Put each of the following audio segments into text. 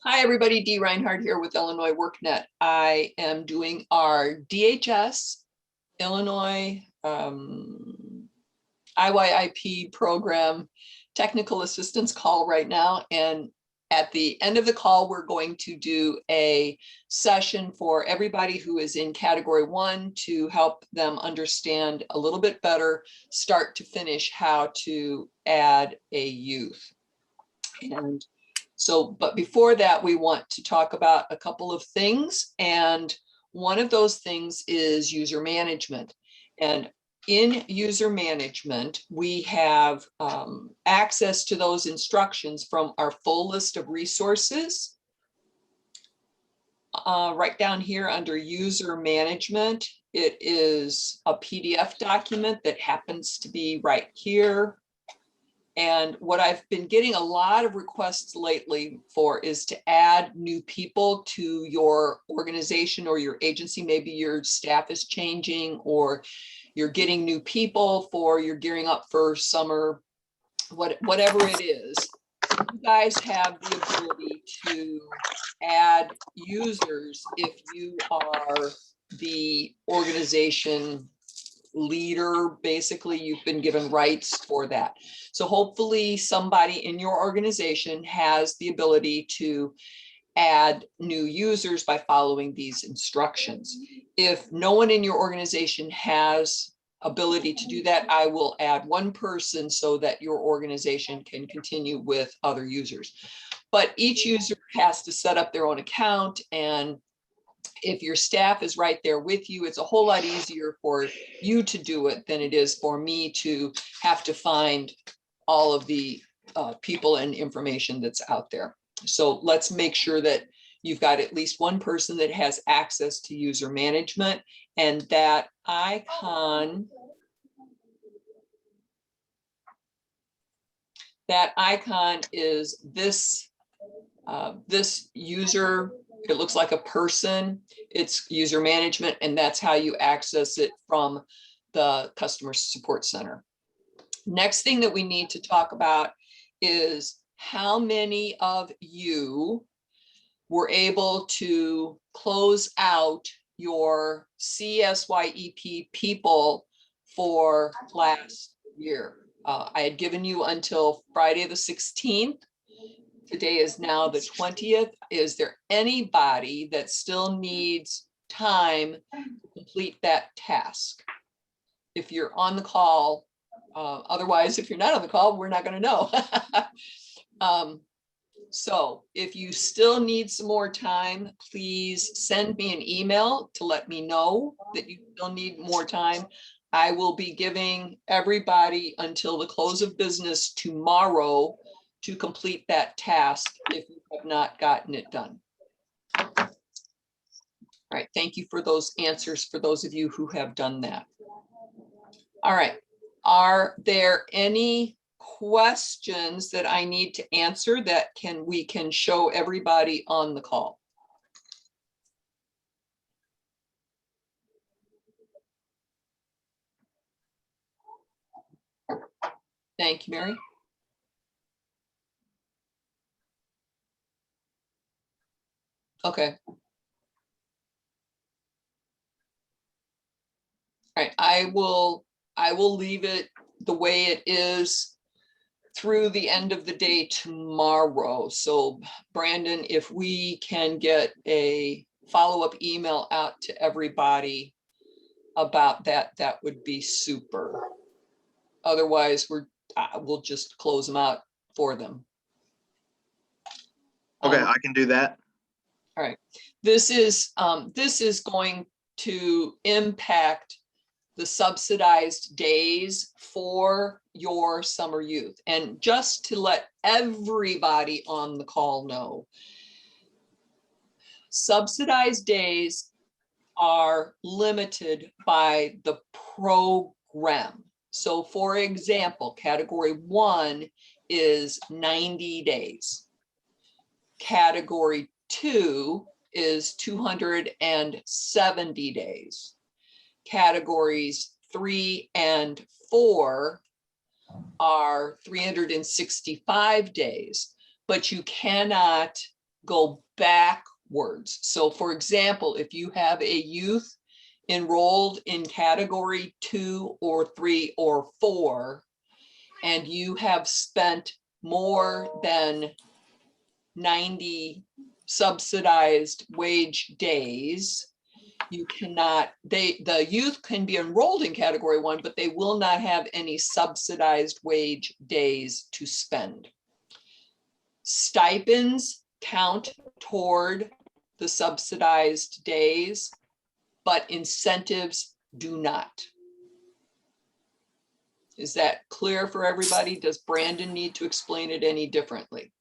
Hi, everybody. Dee Reinhardt here with Illinois WorkNet. I am doing our DHS Illinois IYIP program technical assistance call right now. And at the end of the call, we're going to do a session for everybody who is in category 1 to help them understand a little bit better, start to finish, how to add a youth. And so, but before that, we want to talk about a couple of things. And one of those things is user management. And in user management, we have access to those instructions from our full list of resources. Right down here under user management, it is a PDF document that happens to be right here. And what I've been getting a lot of requests lately for is to add new people to your organization or your agency. Maybe your staff is changing, or you're getting new people for, you're gearing up for summer, whatever it is. You guys have the ability to add users if you are the organization leader. Basically, you've been given rights for that. So hopefully somebody in your organization has the ability to add new users by following these instructions. If no one in your organization has ability to do that, I will add one person so that your organization can continue with other users. But each user has to set up their own account, and if your staff is right there with you, it's a whole lot easier for you to do it than it is for me to have to find all of the people and information that's out there. So let's make sure that you've got at least one person that has access to user management, and that icon is this this user. It looks like a person. It's user management, and that's how you access it from the customer support center. Next thing that we need to talk about is how many of you were able to close out your CSYEP people for last year. I had given you until Friday the 16th. Today is now the 20th. Is there anybody that still needs time to complete that task? If you're on the call, otherwise, if you're not on the call, we're not going to know. So if you still need some more time, please send me an email to let me know that you still need more time. I will be giving everybody until the close of business tomorrow to complete that task if you have not gotten it done. All right, thank you for those answers for those of you who have done that. All right, are there any questions that I need to answer that we can show everybody on the call? Thank you, Mary. Okay. All right, I will leave it the way it is through the end of the day tomorrow. So Brandon, if we can get a follow-up email out to everybody about that, that would be super. Otherwise, we'll just close them out for them. Okay, I can do that. All right, this is going to impact the subsidized days for your summer youth. And just to let everybody on the call know, subsidized days are limited by the program. So for example, category 1 is 90 days. Category 2 is 270 days. Categories 3 and 4 are 365 days, but you cannot go backwards. So for example, if you have a youth enrolled in category 2 or 3 or 4, and you have spent more than 90 subsidized wage days, you cannot, the youth can be enrolled in category 1, but they will not have any subsidized wage days to spend. Stipends count toward the subsidized days, but incentives do not. Is that clear for everybody? Does Brandon need to explain it any differently?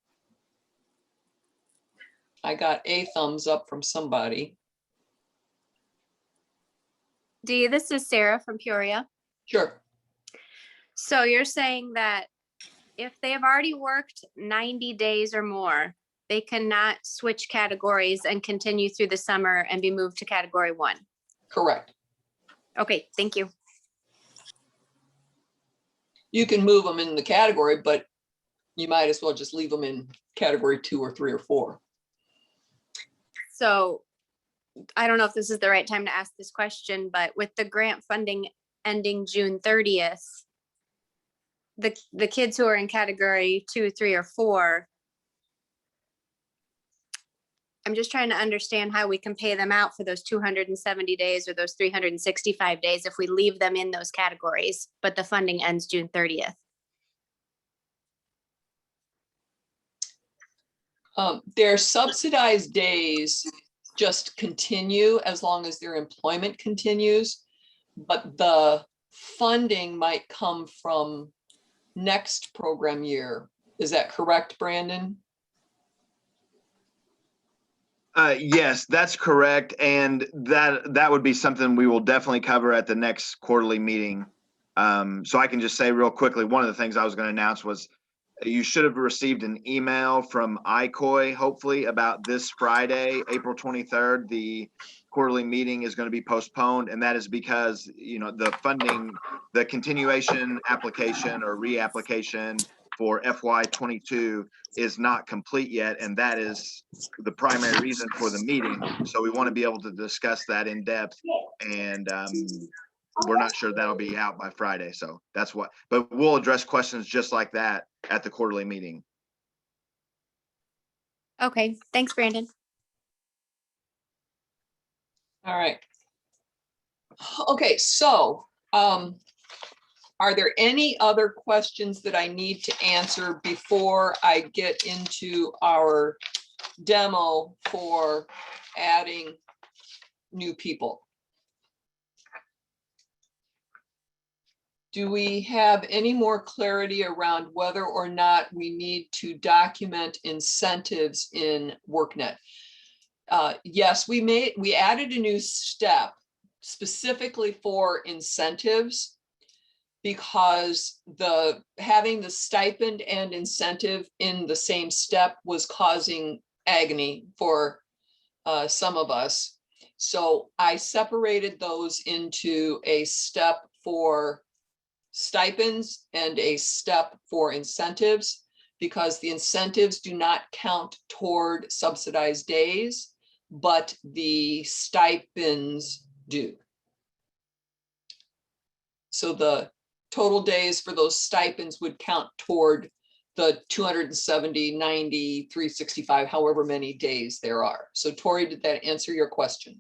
I got a thumbs up from somebody. Dee, this is Sarah from Peoria. Sure. So you're saying that if they have already worked 90 days or more, they cannot switch categories and continue through the summer and be moved to category 1. Correct. Okay, thank you. You can move them in the category, but you might as well just leave them in category 2 or 3 or 4. So I don't know if this is the right time to ask this question, but with the grant funding ending June 30th, the kids who are in category 2, 3, or 4, I'm just trying to understand how we can pay them out for those 270 days or those 365 days if we leave them in those categories, but the funding ends June 30th. Their subsidized days just continue as long as their employment continues, but the funding might come from next program year. Is that correct, Brandon? Yes, that's correct. And that would be something we will definitely cover at the next quarterly meeting. So I can just say real quickly, one of the things I was going to announce was you should have received an email from ICOI, hopefully, about this Friday, April 23rd. The quarterly meeting is going to be postponed, and that is because, you know, the funding, the continuation application or reapplication for FY22 is not complete yet, and that is the primary reason for the meeting. So we want to be able to discuss that in depth, and we're not sure that'll be out by Friday. So that's what, but we'll address questions just like that at the quarterly meeting. Okay, thanks, Brandon. All right. Okay, so are there any other questions that I need to answer before I get into our demo for adding new people? Do we have any more clarity around whether or not we need to document incentives in WorkNet? Yes, we added a new step specifically for incentives, because having the stipend and incentive in the same step was causing agony for some of us. So I separated those into a step for stipends and a step for incentives, because the incentives do not count toward subsidized days, but the stipends do. So the total days for those stipends would count toward the 270, 90, 365, however many days there are. So Tori, did that answer your question?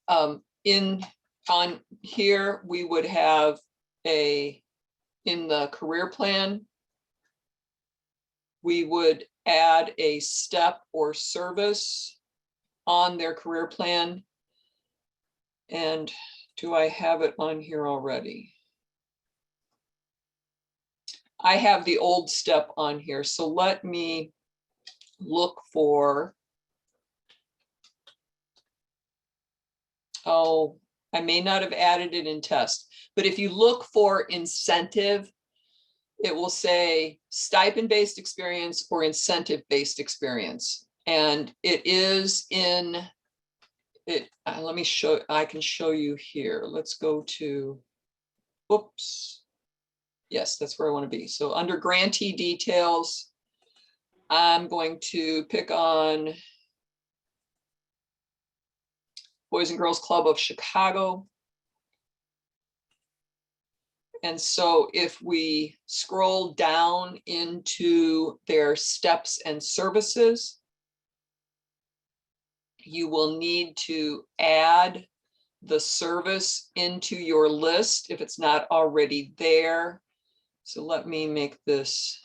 On here, we would have in the career plan, we would add a step or service on their career plan. And do I have it on here already? I have the old step on here. So let me look for, oh, I may not have added it in test, but if you look for incentive, it will say stipend-based experience or incentive-based experience. And it is in it. Let me show, I can show you here. Let's go to, oops. Yes, that's where I want to be. So under grantee details, I'm going to pick on Boys and Girls Club of Chicago. And so if we scroll down into their steps and services, you will need to add the service into your list if it's not already there. So let me make this.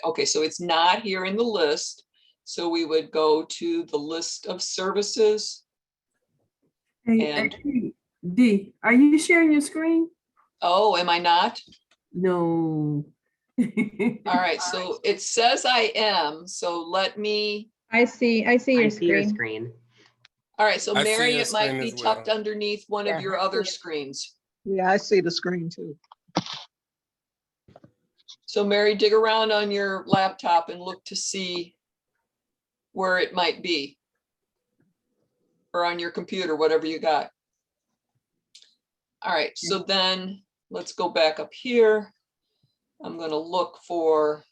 Okay, so it's not here in the list. So we would go to the list of services. Hey, And- hey, D, are you sharing your screen? Oh, am I not? No. All right, so it says I am, so let me, I see your I see your screen. screen. all right, so I see Mary, your it might screen be as well. tucked underneath one of Yeah, your I other see it. screens. Yeah, I see the screen too. So Mary, dig around on your laptop and look to see where it might be. Or on your computer, whatever you got. All right, so then let's go back up here. I'm going to look for.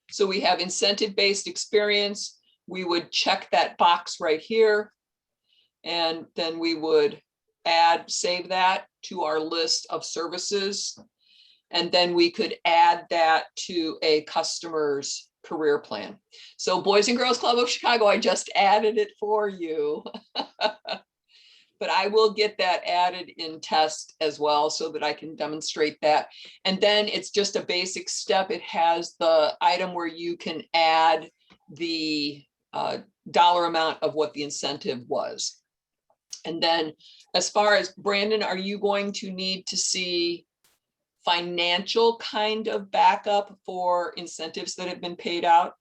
So we have incentive-based experience. We would check that box right here. And then we would save that to our list of services. And then we could add that to a customer's career plan. So Boys and Girls Club of Chicago, I just added it for you. But I will get that added in test as well so that I can demonstrate that. And then it's just a basic step. It has the item where you can add the dollar amount of what the incentive was. And then as far as Brandon, are you going to need to see financial kind of backup for incentives that have been paid out?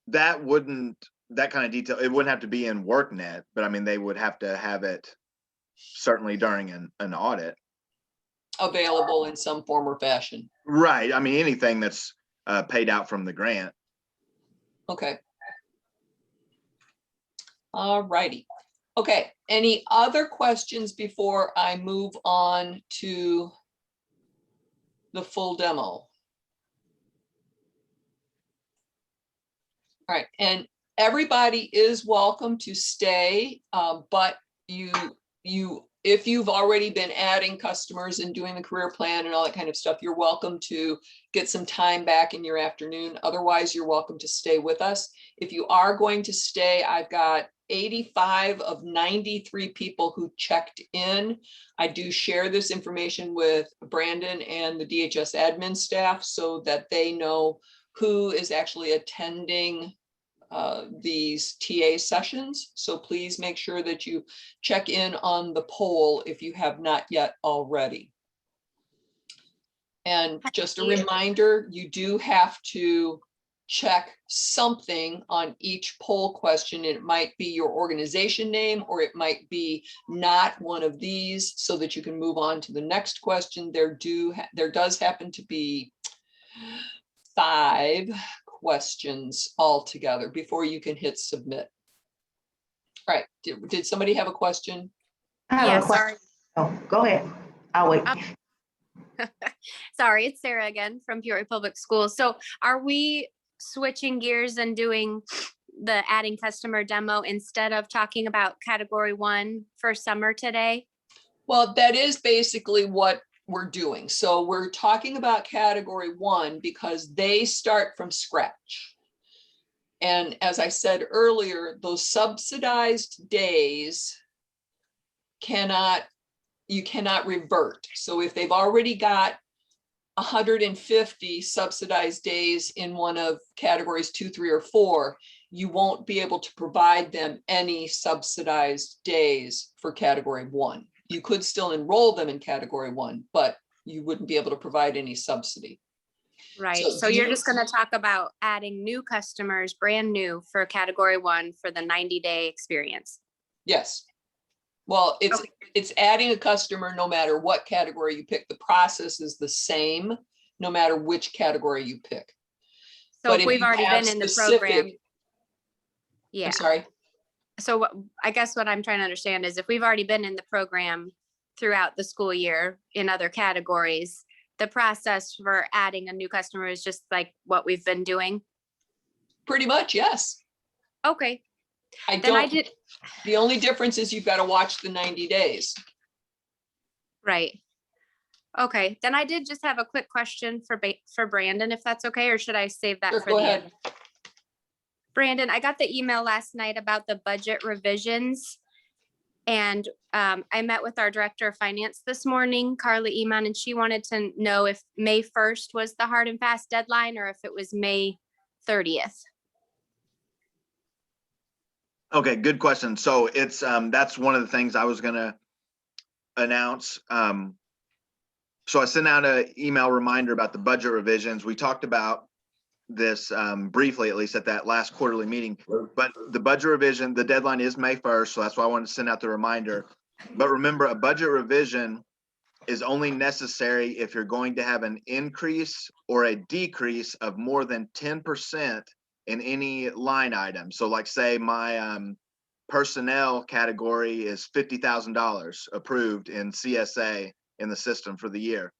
That kind of detail, it wouldn't have to be in workNet, but I mean, they would have to have it certainly during an audit. Available in some form or fashion. Right. I mean, anything that's paid out from the grant. Okay. All righty. Okay, any other questions before I move on to the full demo? All right, and everybody is welcome to stay, but if you've already been adding customers and doing the career plan and all that kind of stuff, you're welcome to get some time back in your afternoon. Otherwise, you're welcome to stay with us. If you are going to stay, I've got 85 of 93 people who checked in. I do share this information with Brandon and the DHS admin staff so that they know who is actually attending these TA sessions. So please make sure that you check in on the poll if you have not yet already. And just a reminder, you do have to check something on each poll question. It might be your organization name, or it might be not one of these, so that you can move on to the next question. There does happen to be 5 questions altogether before you can hit submit. All right, did somebody have a question? I have Yeah, a question. sorry. Oh, go ahead. I'll wait. Sorry, it's Sarah again from Peoria Public Schools. So are we switching gears and doing the adding customer demo instead of talking about category 1 for summer today? Well, that is basically what we're doing. So we're talking about category 1 because they start from scratch. And as I said earlier, those subsidized days you cannot revert. So if they've already got 150 subsidized days in one of categories 2, 3, or 4, you won't be able to provide them any subsidized days for category 1. You could still enroll them in category 1, but you wouldn't be able to provide any subsidy. Right. So So you're just going to talk about adding new customers, brand new for category 1 for the 90-day experience. Yes. Well, Okay. it's adding a customer no matter what category you pick. The process is the same, no matter which category you pick. So But if if we've you already have been in the program, specific- yeah. I'm sorry. So I guess what I'm trying to understand is if we've already been in the program throughout the school year in other categories, the process for adding a new customer is just like what we've been doing. Pretty much, yes. Okay, I then I don't, did, the only difference is you've got to watch the 90 days. right. Okay, then I did just have a quick question for Brandon, if that's okay, or should I save that Sure, for go the ahead. end? Brandon, I got the email last night about the budget revisions. And I met with our director of finance this morning, Carla Eman, and she wanted to know if May 1st was the hard and fast deadline or if it was May 30th. Okay, good question. So it's, that's one of the things I was gonna announce. So I sent out an email reminder about the budget revisions. We talked about this briefly, at least at that last quarterly meeting, but the budget revision, the deadline is May 1st. So that's why I wanted to send out the reminder. But remember, a budget revision is only necessary if you're going to have an increase or a decrease of more than 10% in any line item. So like say my personnel category is $50,000 approved in CSA in the system for the year.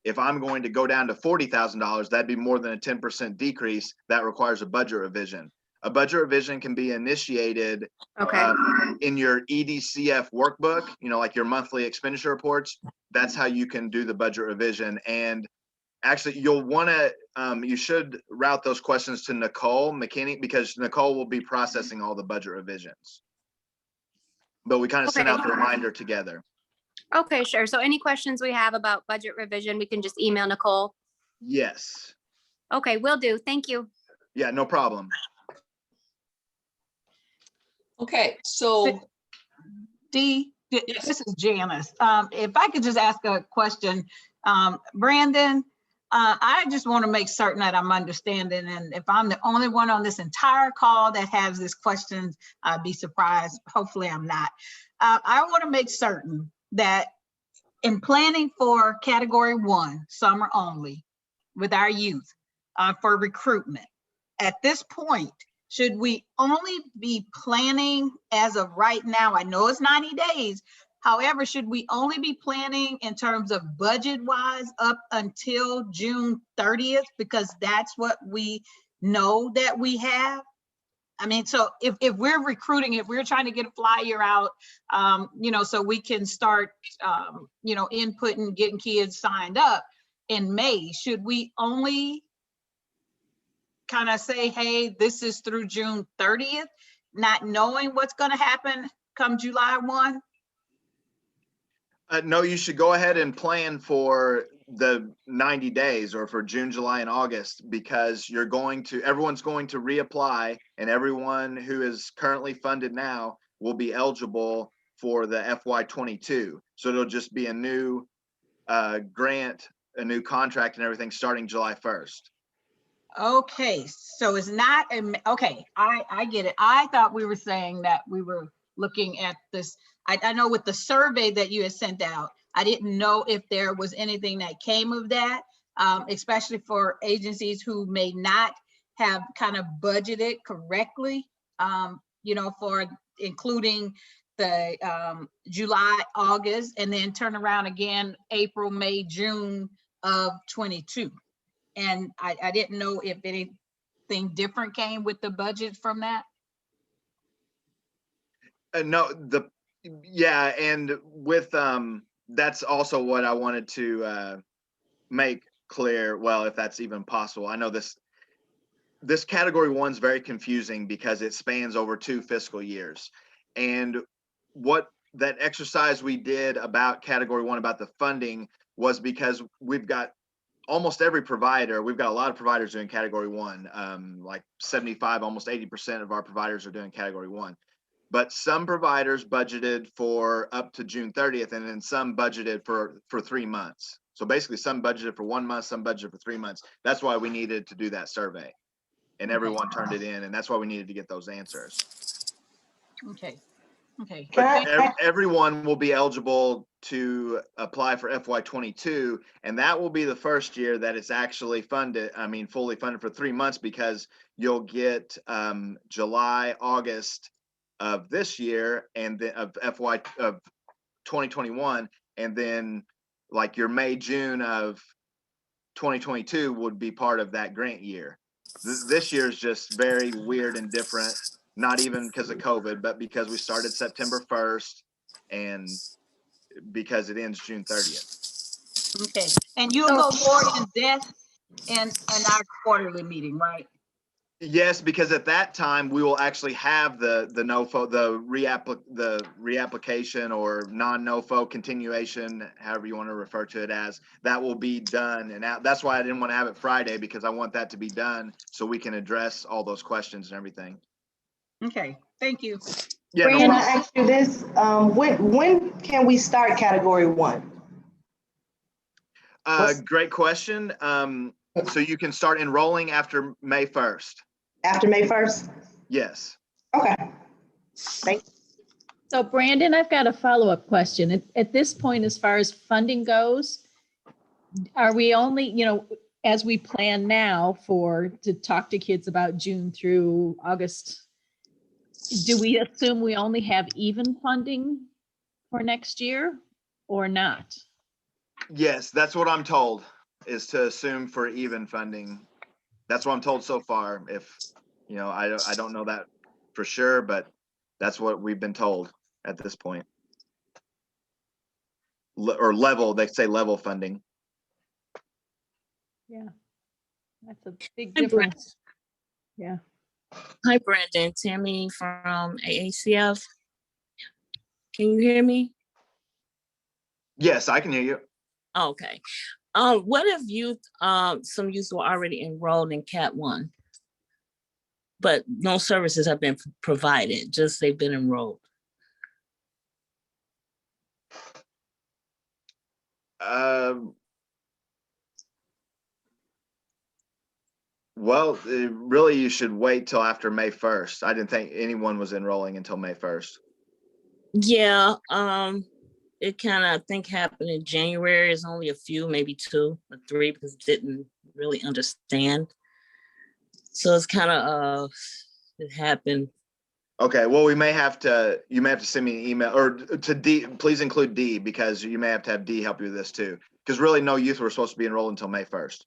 If I'm going to go down to $40,000, that'd be more than a 10% decrease. That requires a budget revision. A budget revision can be initiated Okay, in your EDCF workbook, you know, like your monthly expenditure reports. That's how you can do the budget revision. And actually, you'll want to, you should route those questions to Nicole McKinney because Nicole will be processing all the budget revisions. But we kind of sent Okay. out the reminder together. okay, sure. So any questions we have about budget revision, we can just email Nicole. Yes. Okay, will do. Thank you. Yeah, no problem. Okay, so Dee, Yes. this is Janice. If I could just ask a question, Brandon, I just want to make certain that I'm understanding, and if I'm the only one on this entire call that has this question, I'd be surprised. Hopefully I'm not. I want to make certain that in planning for category 1, summer only, with our youth, for recruitment, at this point, should we only be planning as of right now? I know it's 90 days. However, should we only be planning in terms of budget wise up until June 30th? Because that's what we know that we have. I mean, so if we're recruiting, if we're trying to get a flyer out, so we can start, inputting, getting kids signed up in May, should we only kind of say, hey, this is through June 30th, not knowing what's going to happen come July 1? No, you should go ahead and plan for the 90 days or for June, July, and August, because everyone's going to reapply, and everyone who is currently funded now will be eligible for the FY22. So it'll just be a new grant, a new contract and everything starting July 1st. Okay, so it's not, okay, I get it. I thought we were saying that we were looking at this. I know with the survey that you had sent out, I didn't know if there was anything that came of that, especially for agencies who may not have kind of budgeted correctly, for including the July, August, and then turn around again, April, May, June of 22. And I didn't know if anything different came with the budget from that. No, and with that's also what I wanted to make clear. Well, if that's even possible, I know this category 1 is very confusing because it spans over 2 fiscal years. And what that exercise we did about category 1 about the funding was because we've got almost every provider, we've got a lot of providers doing category 1, like 75, almost 80% of our providers are doing category 1. But some providers budgeted for up to June 30th, and then some budgeted for 3 months. So basically some budgeted for 1 month, some budgeted for 3 months. That's why we needed to do that survey, and everyone turned it in. And that's why we needed to get those answers. Okay. Okay. But Can I, everyone will be eligible to apply for FY22, and that will be the first year that it's actually funded. I mean, fully funded for 3 months, because you'll get July, August of this year, and then of 2021, and then like your May, June of 2022 would be part of that grant year. This year is just very weird and different. Not even because of COVID, but because we started September 1st and because it ends June 30th. Okay. And you'll go more in depth in our quarterly meeting, right? Yes, because at that time we will actually have the reapplication or non-NOFO continuation, however you want to refer to it as, that will be done. And that's why I didn't want to have it Friday, because I want that to be done so we can address all those questions and everything. Okay, thank you. Yeah, no can I problem. ask you this? When can we start category 1? Great question. So you can start enrolling after May 1st. After May 1st? Yes. Okay. Thank you. So Brandon, I've got a follow-up question. At this point, as far as funding goes, are we only, as we plan now to talk to kids about June through August, do we assume we only have even funding for next year or not? Yes, that's what I'm told, is to assume for even funding. That's what I'm told so far. If, I don't know that for sure, but that's what we've been told at this point. Or level, they say level funding. Yeah, that's a big Hi, Brandon. difference. Yeah. Hi, Brandon. Tammy from AACF. Can you hear me? Yes, I can hear you. Okay. What if some youth were already enrolled in Cat 1, but no services have been provided, just they've been enrolled? Well, really, you should wait till after May 1st. I didn't think anyone was enrolling until May 1st. Yeah, it kind of, I think, happened in January. It's only a few, maybe 2 or 3, because didn't really understand. So it's kind of, it happened. Okay, well, you may have to send me an email, or to D, please include D, because you may have to have D help you with this too. Because really, no youth were supposed to be enrolled until May 1st.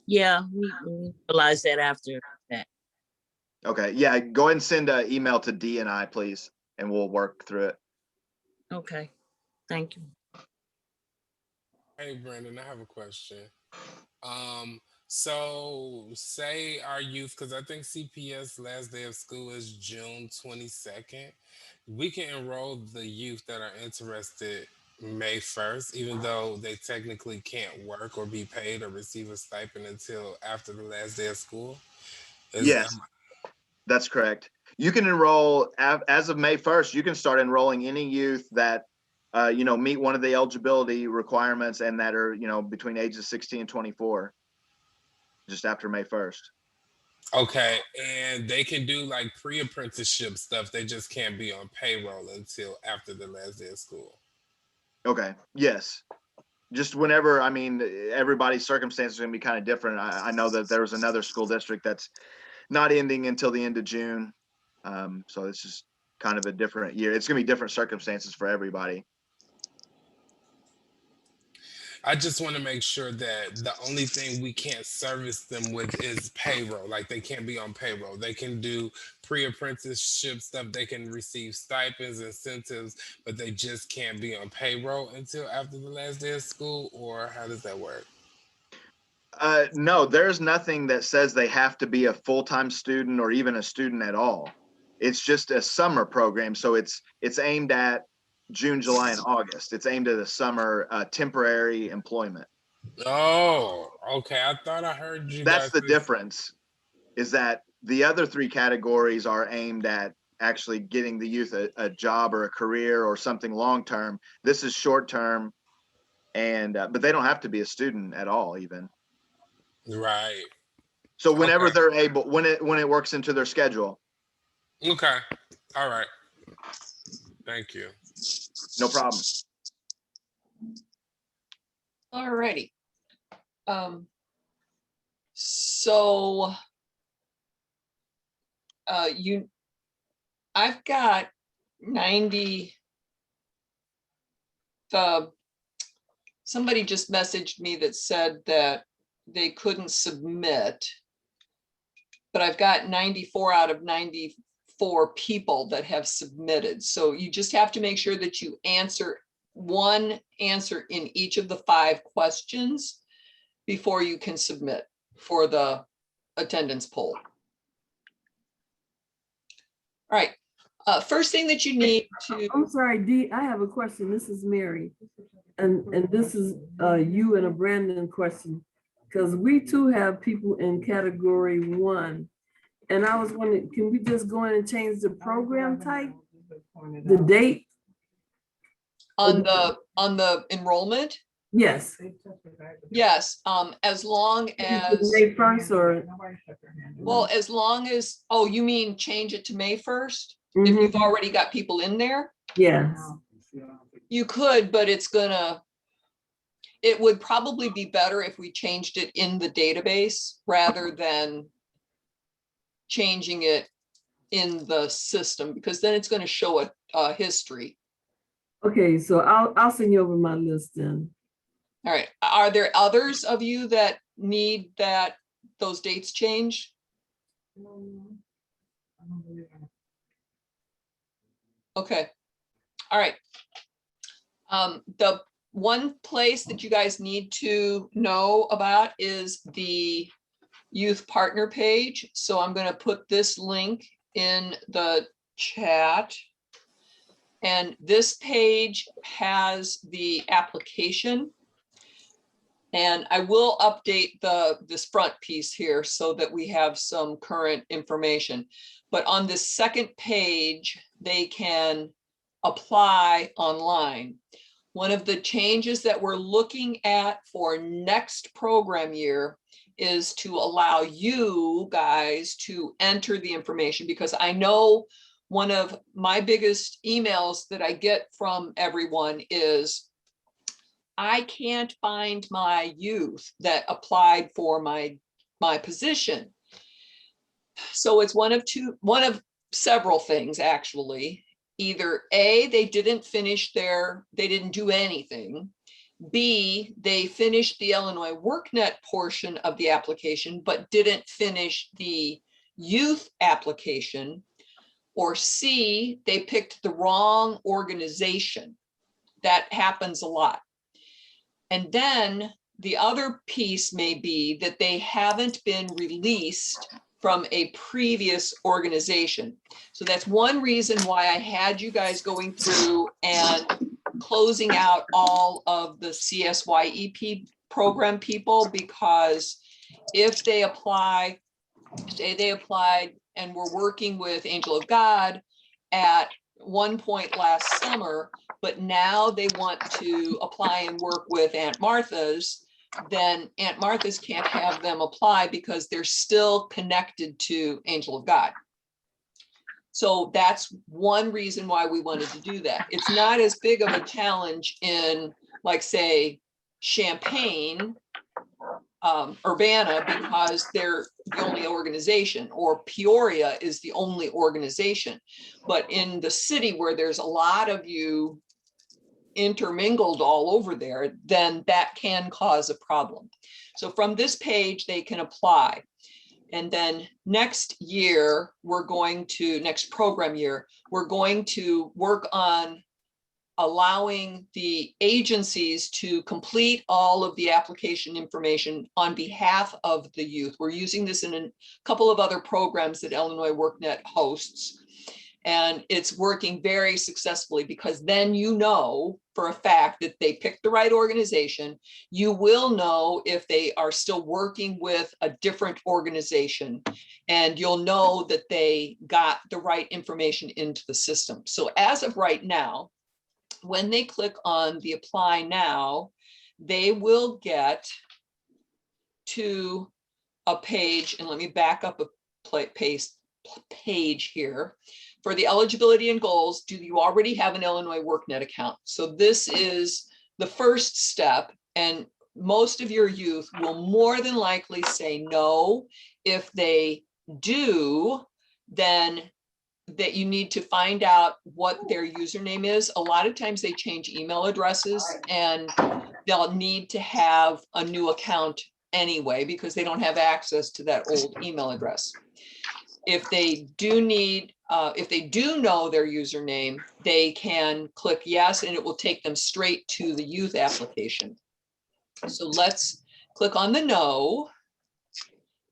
Yeah, we realized that after that. Okay, yeah, go ahead and send an email to D and I, please, and we'll work through it. Okay, thank you. Hey, Brandon, I have a question. So say our youth, because I think CPS last day of school is June 22nd. We can enroll the youth that are interested May 1st, even though they technically can't work or be paid or receive a stipend until after the last day of school. Yes, that's correct. You can enroll as of May 1st. You can start enrolling any youth that meet one of the eligibility requirements and that are between ages 16 and 24. Just after May 1st. Okay, and they can do like pre-apprenticeship stuff. They just can't be on payroll until after the last day of school. Okay. Yes. Just whenever. I mean, everybody's circumstances are going to be kind of different. I know that there was another school district that's not ending until the end of June. So it's just kind of a different year. It's going to be different circumstances for everybody. I just want to make sure that the only thing we can't service them with is payroll. Like they can't be on payroll. They can do pre-apprenticeship stuff. They can receive stipends, incentives, but they just can't be on payroll until after the last day of school. Or how does that work? No, there's nothing that says they have to be a full-time student or even a student at all. It's just a summer program. So it's aimed at June, July, and August. It's aimed at a summer temporary employment. Oh, okay. I thought I heard you That's guys the say- difference, is that the other 3 categories are aimed at actually getting the youth a job or a career or something long-term. This is short-term, and but they don't have to be a student at all even. Right. So whenever Okay. they're able, when it works into their schedule. Okay. All right. Thank you. No problem. All righty. So I've got 90. Somebody just messaged me that said that they couldn't submit, but I've got 94 out of 94 people that have submitted. So you just have to make sure that you answer one answer in each of the 5 questions before you can submit for the attendance poll. All right. First thing that you need to. I'm sorry, Dee, I have a question. This is Mary. And this is you and a Brandon question. Because we too have people in category 1. And I was wondering, can we just go in and change the program type? The date? On the enrollment? Yes. Yes, as long as, May 1st or? well, as long as, oh, you mean change it to May 1st? If Mhm. you've already got people in there? Yes. You could, but it would probably be better if we changed it in the database rather than changing it in the system, because then it's going to show a history. Okay, so I'll send you over my list then. All right. Are there others of you that need those dates changed? Okay. All right. The one place that you guys need to know about is the youth partner page. So I'm going to put this link in the chat. And this page has the application. And I will update this front piece here so that we have some current information. But on this second page, they can apply online. One of the changes that we're looking at for next program year is to allow you guys to enter the information, because I know one of my biggest emails that I get from everyone is, I can't find my youth that applied for my position. So it's one of several things, actually. Either A, they didn't do anything. B, they finished the Illinois WorkNet portion of the application, but didn't finish the youth application. Or C, they picked the wrong organization. That happens a lot. And then the other piece may be that they haven't been released from a previous organization. So that's one reason why I had you guys going through and closing out all of the CSYEP program people, because if they apply, say they applied and were working with Angel of God at one point last summer, but now they want to apply and work with Aunt Martha's, then Aunt Martha's can't have them apply because they're still connected to Angel of God. So that's one reason why we wanted to do that. It's not as big of a challenge in, like, say, Champaign, Urbana, because they're the only organization, or Peoria is the only organization. But in the city where there's a lot of you intermingled all over there, then that can cause a problem. So from this page, they can apply. And then next year, next program year, we're going to work on allowing the agencies to complete all of the application information on behalf of the youth. We're using this in a couple of other programs that Illinois WorkNet hosts. And it's working very successfully, because then you know for a fact that they picked the right organization. You will know if they are still working with a different organization, and you'll know that they got the right information into the system. So as of right now, when they click on the apply now, they will get to a page, and let me back up a page here. for the eligibility and goals, do you already have an Illinois WorkNet account? So this is the first step, and most of your youth will more than likely say no. If they do, then that you need to find out what their username is. A lot of times they change email addresses, and they'll need to have a new account anyway because they don't have access to that old email address. If they do know their username, they can click yes, and it will take them straight to the youth application. So let's click on the no.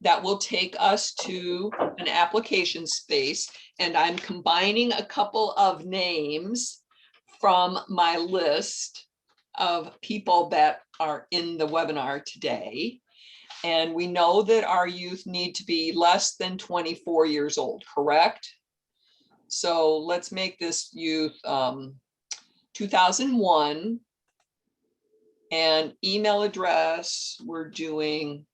That will take us to an application space, and I'm combining a couple of names from my list of people that are in the webinar today. And we know that our youth need to be less than 24 years old, correct? So let's make this youth 2001, and email address, we're doing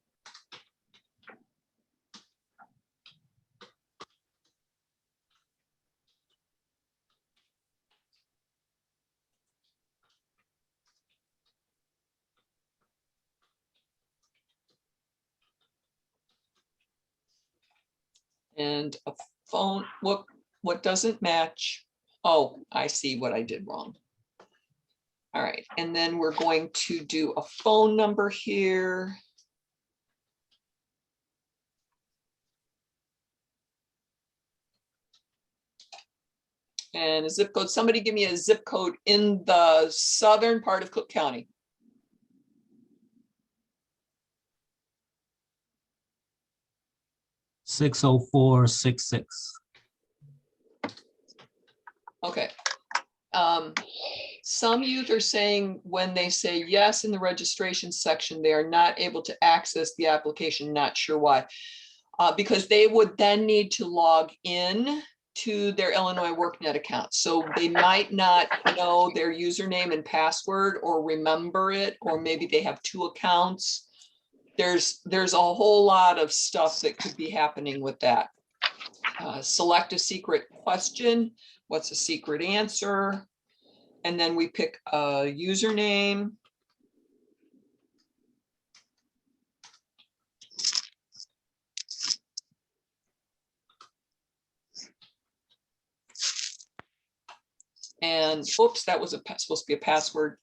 and a phone. What doesn't match? Oh, I see what I did wrong. All right, and then we're going to do a phone number here. And a zip code. Somebody give me a zip code in the southern part of Cook County. .60466. Okay. Some youth are saying when they say yes in the registration section, they are not able to access the application. Not sure why. Because they would then need to log in to their Illinois WorkNet account. So they might not know their username and password or remember it, or maybe they have two accounts. There's a whole lot of stuff that could be happening with that. Select a secret question. What's a secret answer? And then we pick a username. And oops, that was supposed to be a password.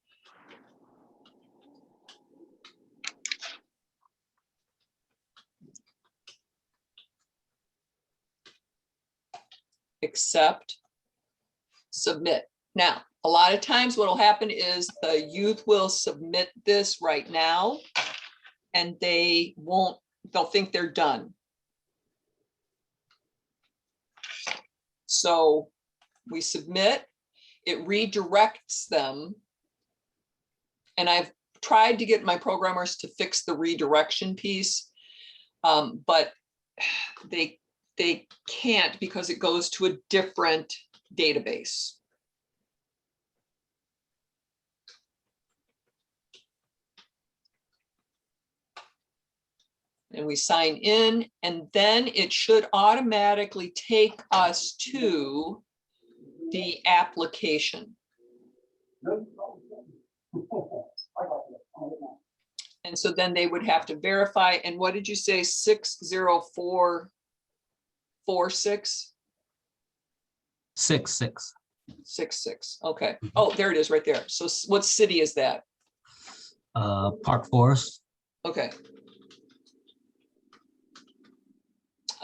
Accept, submit. Now, a lot of times what will happen is the youth will submit this right now, and they'll think they're done. So we submit, it redirects them. And I've tried to get my programmers to fix the redirection piece, but they can't because it goes to a different database. And we sign in, and then it should automatically take us to the application. And so then they would have to verify. And what did you say? 60446? 66. 66. Okay. Oh, there it is right there. So what city is that? Park Forest. Okay.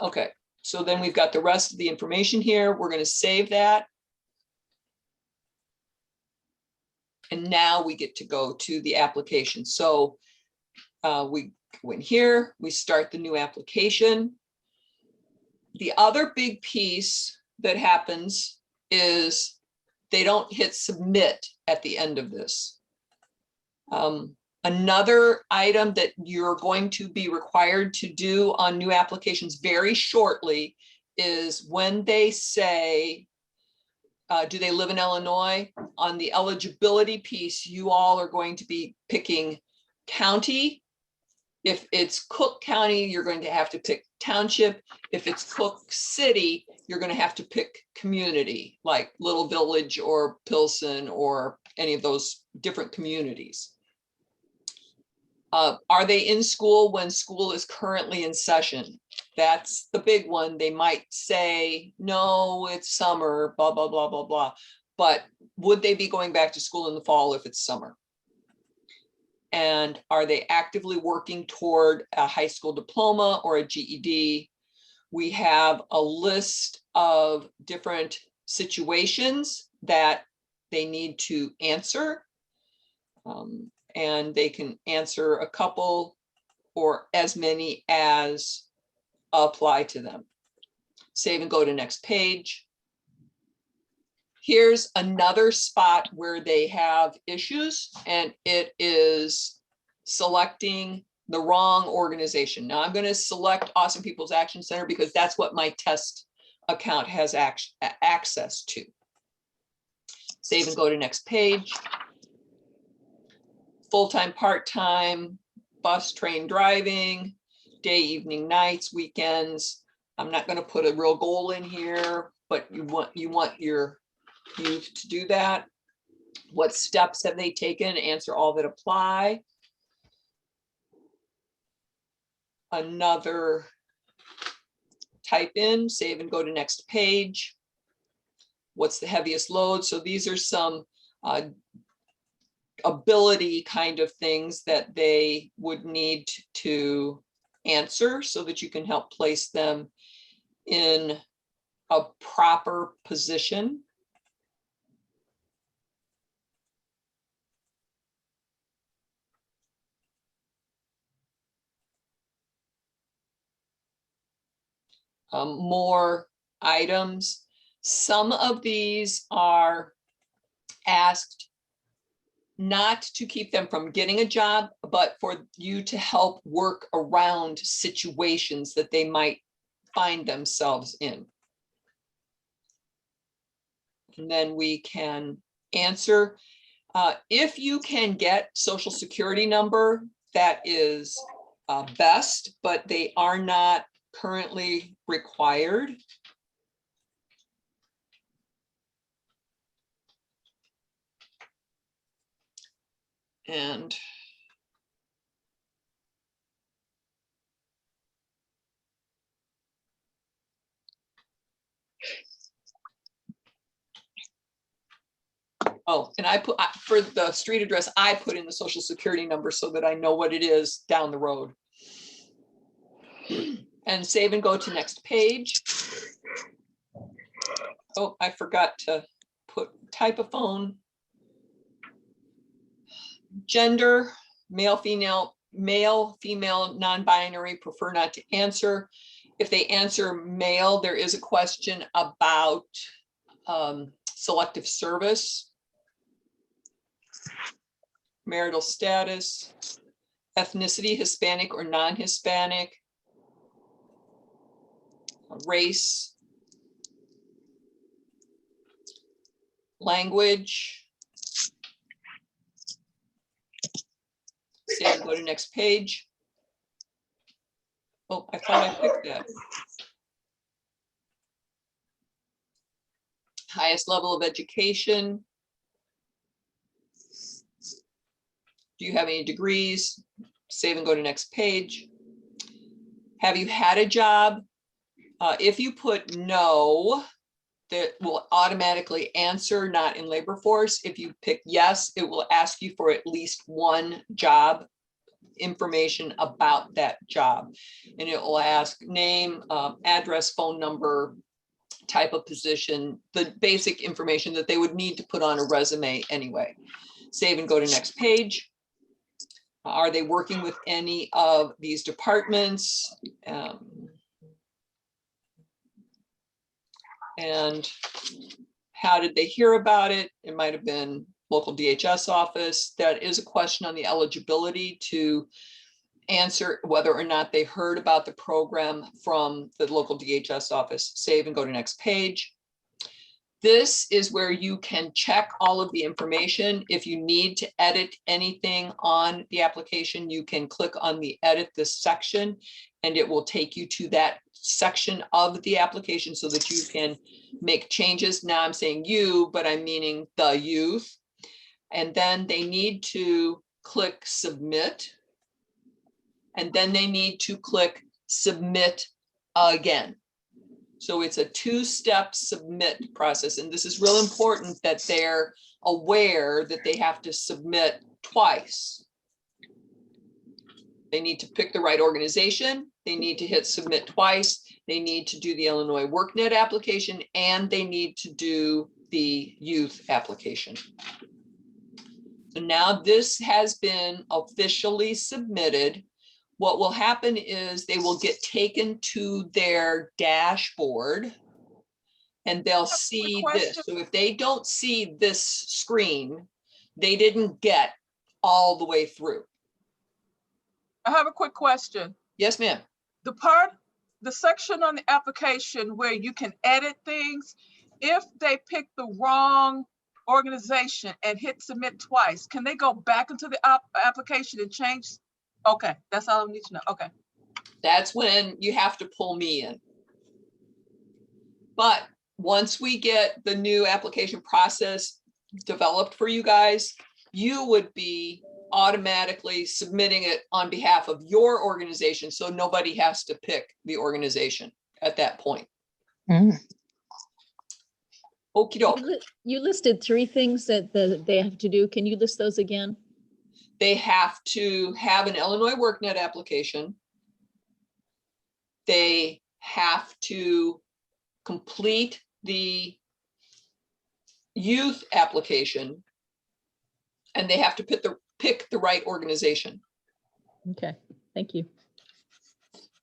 Okay. So then we've got the rest of the information here. We're going to save that. And now we get to go to the application. So we go in here, we start the new application. The other big piece that happens is they don't hit submit at the end of this. Another item that you're going to be required to do on new applications very shortly is when they say, do they live in Illinois? On the eligibility piece, you all are going to be picking county, If it's Cook County, you're going to have to pick township. If it's Cook City, you're going to have to pick community, like Little Village or Pilsen or any of those different communities. Are they in school when school is currently in session? That's the big one. They might say, no, it's summer, blah, blah, blah, blah, blah. But would they be going back to school in the fall if it's summer? And are they actively working toward a high school diploma or a GED? We have a list of different situations that they need to answer. And they can answer a couple or as many as apply to them. Save and go to next page. Here's another spot where they have issues, and it is selecting the wrong organization. Now I'm going to select Awesome People's Action Center because that's what my test account has access to. Save and go to next page. Full-time, part-time, bus, train driving, day, evening, nights, weekends. I'm not going to put a real goal in here, but you want your youth to do that. What steps have they taken? Answer all that apply. Another type in, save and go to next page. What's the heaviest load? So these are some ability kind of things that they would need to answer so that you can help place them in a proper position. More items. Some of these are asked not to keep them from getting a job, but for you to help work around situations that they might find themselves in. And then we can answer. If you can get Social Security number, that is best, but they are not currently required. And oh, and I put for the street address, I put in the Social Security number so that I know what it is down the road. And save and go to next page. Oh, I forgot to put type of phone. Gender, male, female, non-binary, prefer not to answer. If they answer male, there is a question about selective service, marital status, ethnicity, Hispanic or non-Hispanic, race, language. Save and go to next page. Oh, I thought I picked that. Highest level of education. Do you have any degrees? Save and go to next page. Have you had a job? If you put no, that will automatically answer not in labor force. If you pick yes, it will ask you for at least one job information about that job. And it will ask name, address, phone number, type of position, the basic information that they would need to put on a resume anyway. Save and go to next page. Are they working with any of these departments? And how did they hear about it? It might have been local DHS office. That is a question on the eligibility to answer whether or not they heard about the program from the local DHS office. Save and go to next page. This is where you can check all of the information. If you need to edit anything on the application, you can click on the edit this section and it will take you to that section of the application so that you can make changes. Now I'm saying you, but I'm meaning the youth. And then they need to click submit. And then they need to click submit again. So it's a two-step submit process. And this is real important that they're aware that they have to submit twice. They need to pick the right organization. They need to hit submit twice. They need to do the Illinois WorkNet application, and they need to do the youth application. So now this has been officially submitted. What will happen is they will get taken to their dashboard and they'll see this. So if they don't see this screen, they didn't get all the way through. I have a quick question. Yes, ma'am. The section on the application where you can edit things, if they pick the wrong organization and hit submit twice, can they go back into the application and change? Okay, that's all I need to know. Okay. That's when you have to pull me in. But once we get the new application process developed for you guys, you would be automatically submitting it on behalf of your organization. So nobody has to pick the organization at that point. Mm. Okie doke. You listed 3 things that they have to do. Can you list those again? They have to have an Illinois WorkNet application. They have to complete the youth application, and they have to pick the right organization. Okay, thank you.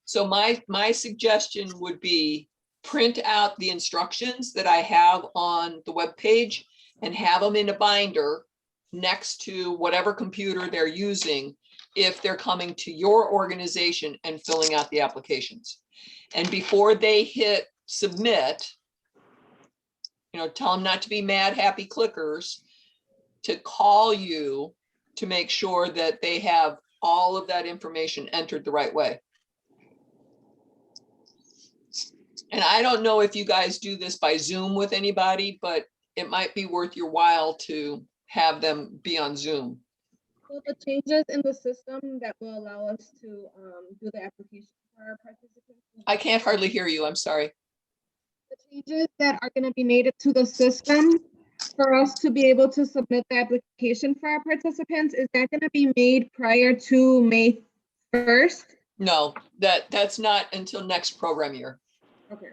So my suggestion would be print out the instructions that I have on the webpage and have them in a binder next to whatever computer they're using if they're coming to your organization and filling out the applications. And before they hit submit, tell them not to be mad, happy clickers, to call you to make sure that they have all of that information entered the right way. And I don't know if you guys do this by Zoom with anybody, but it might be worth your while to have them be on Zoom. So the changes in the system that will allow us to do the application for our participants. I can't hardly hear you. I'm sorry. The changes that are going to be made to the system for us to be able to submit the application for our participants, is that going to be made prior to May 1st? No, that's not until next program year. Okay.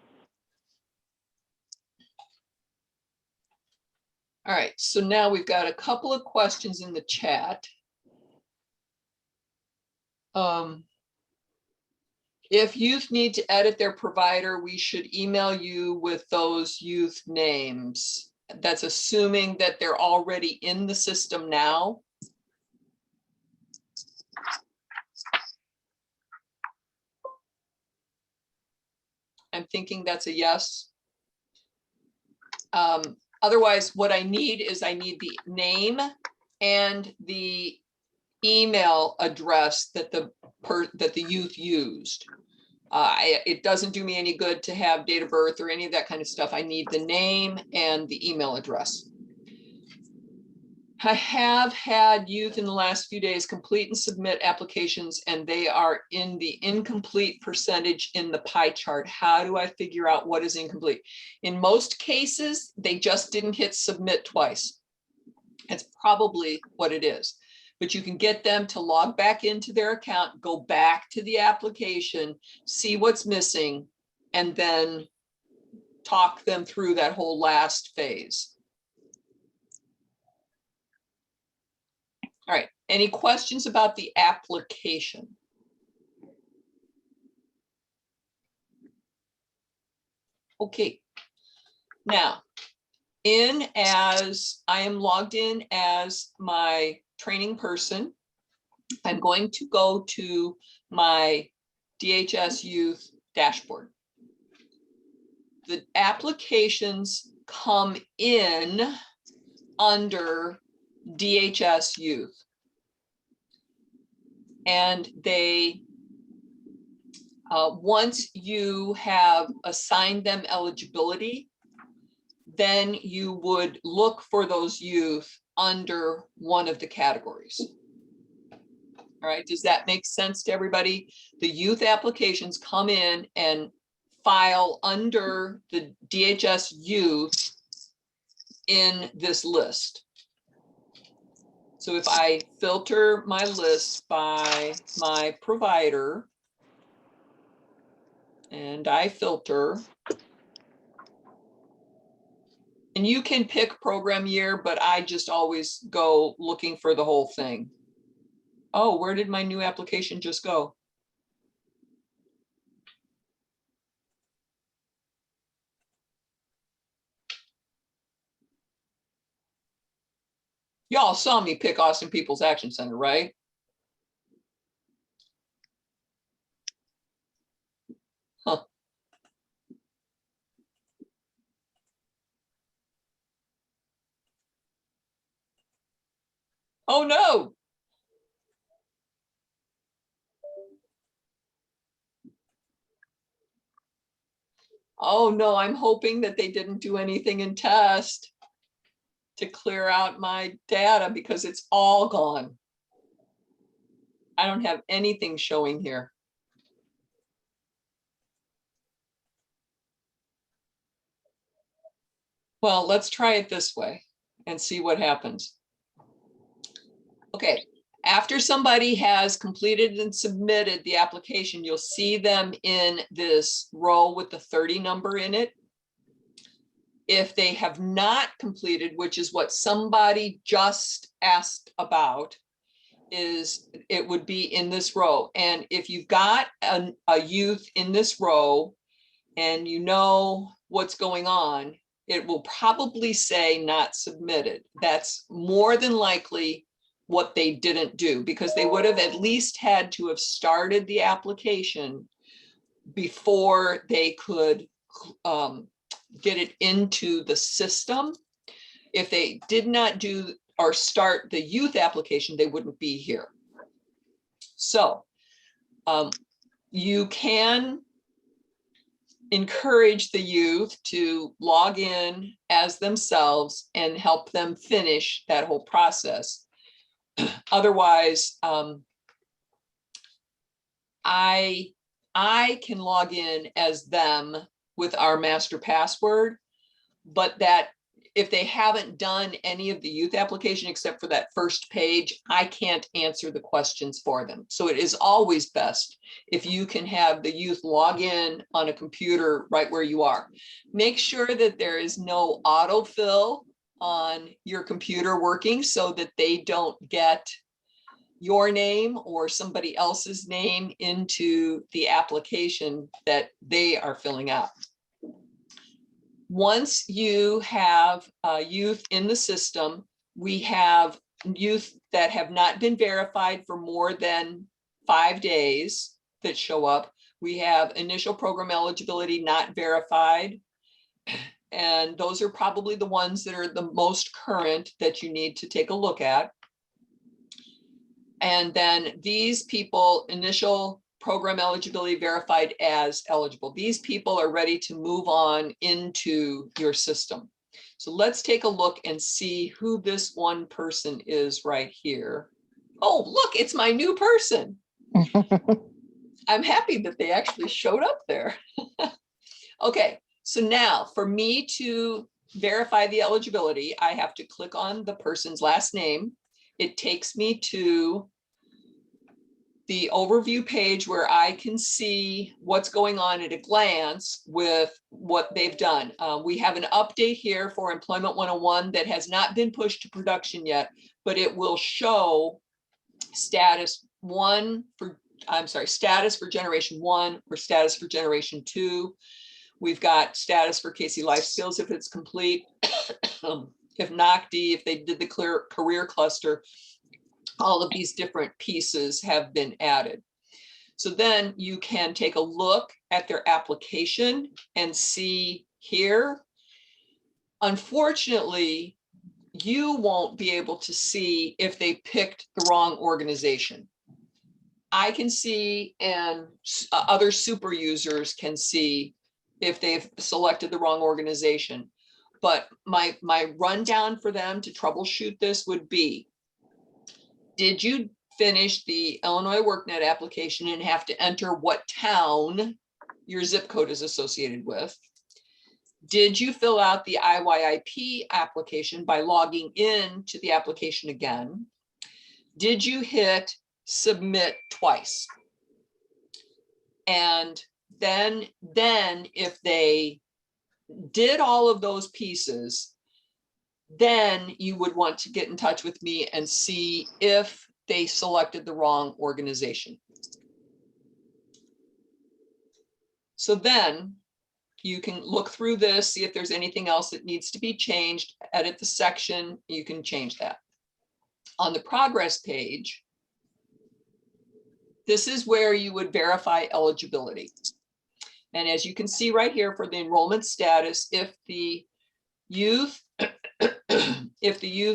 All right, so now we've got a couple of questions in the chat. If youth need to edit their provider, we should email you with those youth names. That's assuming that they're already in the system now. I'm thinking that's a yes. Otherwise, what I need is I need the name and the email address that the youth used. It doesn't do me any good to have date of birth or any of that kind of stuff. I need the name and the email address. I have had youth in the last few days complete and submit applications, and they are in the incomplete percentage in the pie chart. How do I figure out what is incomplete? In most cases, they just didn't hit submit twice. That's probably what it is. But you can get them to log back into their account, go back to the application, see what's missing, and then talk them through that whole last phase. All right, any questions about the application? Okay, now, as I am logged in as my training person, I'm going to go to my DHS Youth dashboard. The applications come in under DHS youth. And they, once you have assigned them eligibility, then you would look for those youth under one of the categories. All right, does that make sense to everybody? The youth applications come in and file under the DHS youth in this list. So if I filter my list by my provider, and I filter, and you can pick program year, but I just always go looking for the whole thing. Oh, where did my new application just go? Y'all saw me pick Austin People's Action Center, right? Huh. Oh no. Oh no, I'm hoping that they didn't do anything in test to clear out my data because it's all gone. I don't have anything showing here. Well, let's try it this way and see what happens. Okay, after somebody has completed and submitted the application, you'll see them in this row with the 30 number in it. If they have not completed, which is what somebody just asked about, is it would be in this row. And if you've got a youth in this row and you know what's going on, it will probably say not submitted. That's more than likely what they didn't do, because they would have at least had to have started the application before they could get it into the system. If they did not do or start the youth application, they wouldn't be here. So you can encourage the youth to log in as themselves and help them finish that whole process. Otherwise, I can log in as them with our master password, but that if they haven't done any of the youth application except for that first page, I can't answer the questions for them. So it is always best if you can have the youth log in on a computer right where you are. Make sure that there is no autofill on your computer working so that they don't get your name or somebody else's name into the application that they are filling out. Once you have youth in the system, we have youth that have not been verified for more than 5 days that show up. We have initial program eligibility not verified. And those are probably the ones that are the most current that you need to take a look at. And then these people, initial program eligibility verified as eligible. These people are ready to move on into your system. So let's take a look and see who this one person is right here. Oh, look, it's my new person. I'm happy that they actually showed up there. Okay, so now for me to verify the eligibility, I have to click on the person's last name. It takes me to the overview page where I can see what's going on at a glance with what they've done. We have an update here for Employment 101 that has not been pushed to production yet, but it will show status for generation 1 or status for generation 2. We've got status for Casey Life Skills if it's complete. If NOCD, if they did the career cluster, all of these different pieces have been added. So then you can take a look at their application and see here, Unfortunately, you won't be able to see if they picked the wrong organization. I can see, and other super users can see if they've selected the wrong organization. But my rundown for them to troubleshoot this would be, did you finish the Illinois WorkNet application and have to enter what town your zip code is associated with? Did you fill out the IYIP application by logging in to the application again? Did you hit submit twice? And then if they did all of those pieces, then you would want to get in touch with me and see if they selected the wrong organization. So then you can look through this, see if there's anything else that needs to be changed, edit the section, you can change that. On the progress page, this is where you would verify eligibility. And as you can see right here for the enrollment status, if the youth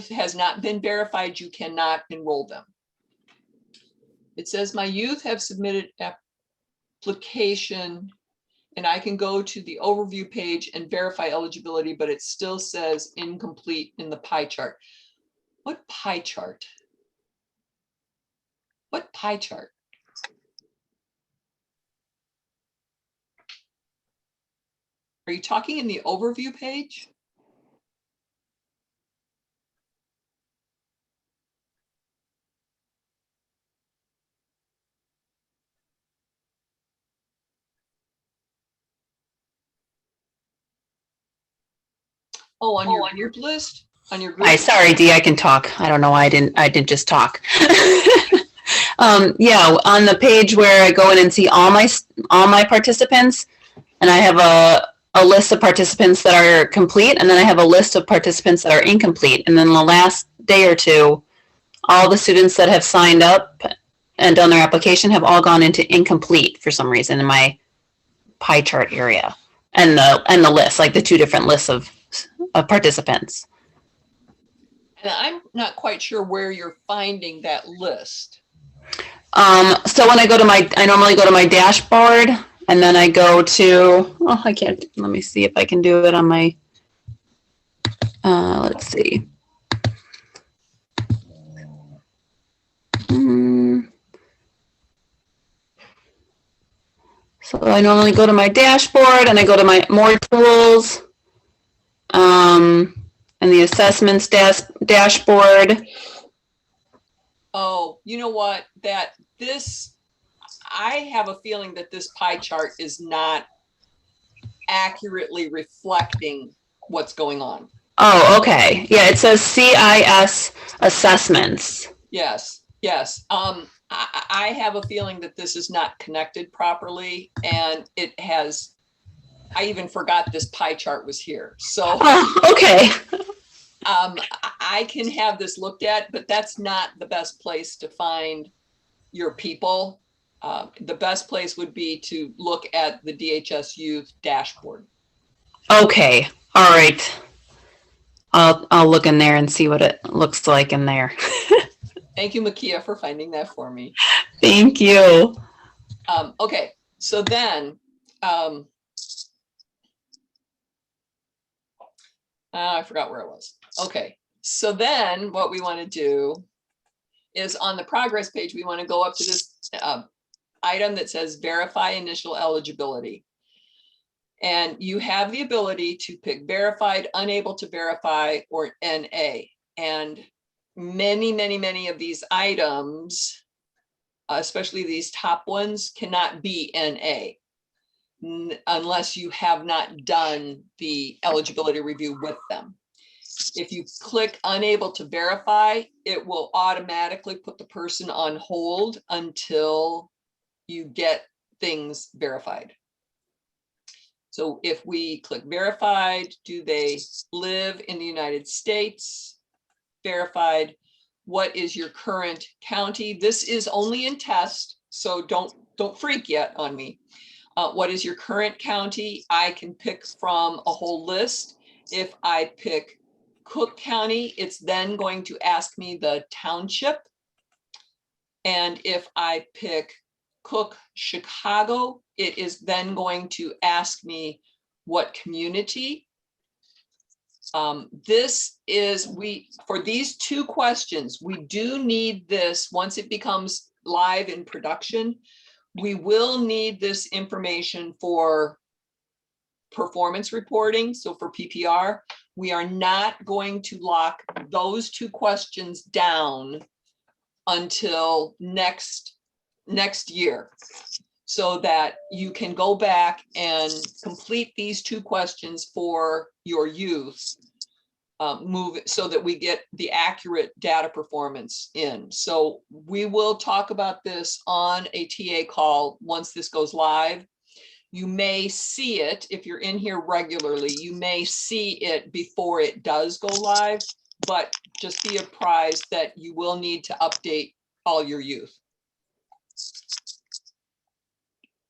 has not been verified, you cannot enroll them. It says my youth have submitted application, and I can go to the overview page and verify eligibility, but it still says incomplete in the pie chart. What pie chart? What pie chart? Are you talking in the overview page? Oh, on your group list? On your group? Hi, sorry, Dee, I can talk. I don't know why I didn't just talk. Yeah, on the page where I go in and see all my participants, and I have a list of participants that are complete, and then I have a list of participants that are incomplete. And then the last day or two, all the students that have signed up and done their application have all gone into incomplete for some reason in my pie chart area, and the list, like the two different lists of participants. And I'm not quite sure where you're finding that list. So when I normally go to my dashboard, and then I go to, oh, I can't, let me see if I can do it on my, let's see. So I normally go to my dashboard, and I go to my more tools, and the assessments dashboard. Oh, you know what? I have a feeling that this pie chart is not accurately reflecting what's going on. Oh, okay. Yeah, it says CIS assessments. Yes, yes. I have a feeling that this is not connected properly, and I even forgot this pie chart was here. So, okay. I can have this looked at, but that's not the best place to find your people. The best place would be to look at the DHS Youth dashboard. Okay. All right. I'll look in there and see what it looks like in there. Thank you, Makia, for finding that for me. Thank you. Okay, so then, I forgot where I was. Okay, so then what we want to do is on the progress page, we want to go up to this item that says verify initial eligibility. And you have the ability to pick verified, unable to verify, or NA. And many of these items, especially these top ones, cannot be NA unless you have not done the eligibility review with them. If you click unable to verify, it will automatically put the person on hold until you get things verified. So if we click verified, do they live in the United States? Verified. What is your current county? This is only in test, so don't freak yet on me. What is your current county? I can pick from a whole list, If I pick Cook County, it's then going to ask me the township. And if I pick Cook Chicago, it is then going to ask me what community. This is, for these two questions, we do need this once it becomes live in production. We will need this information for performance reporting. So for PPR, we are not going to lock those two questions down until next year, so that you can go back and complete these two questions for your youth, move it so that we get the accurate data performance in. So we will talk about this on a TA call once this goes live. You may see it, if you're in here regularly, you may see it before it does go live, but just be apprised that you will need to update all your youth.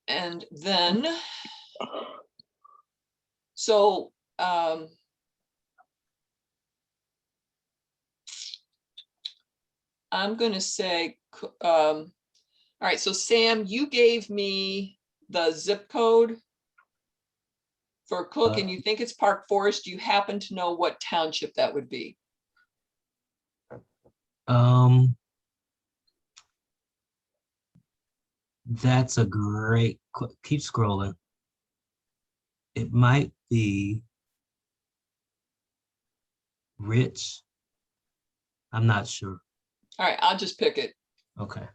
And then, so I'm going to say, all right, so Sam, you gave me the zip code for Cook, and you think it's Park Forest. Do you happen to know what township that would be? That's a great, keep scrolling. It might be Rich. I'm not sure. All right, I'll just pick it. Okay.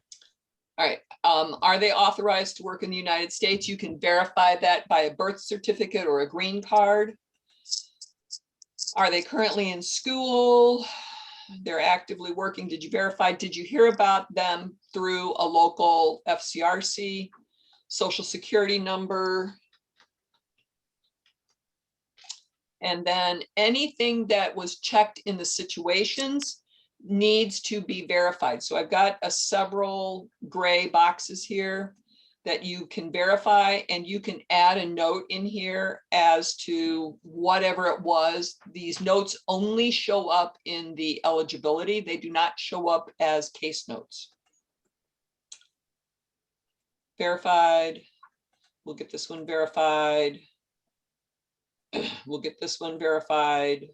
All right, are they authorized to work in the United States? You can verify that by a birth certificate or a green card. Are they currently in school? They're actively working. Did you verify? Did you hear about them through a local FCRC, social security number? And then anything that was checked in the situations needs to be verified. So I've got several gray boxes here that you can verify, and you can add a note in here as to whatever it was. These notes only show up in the eligibility. They do not show up as case notes. Verified. We'll get this one verified. We'll get this one verified.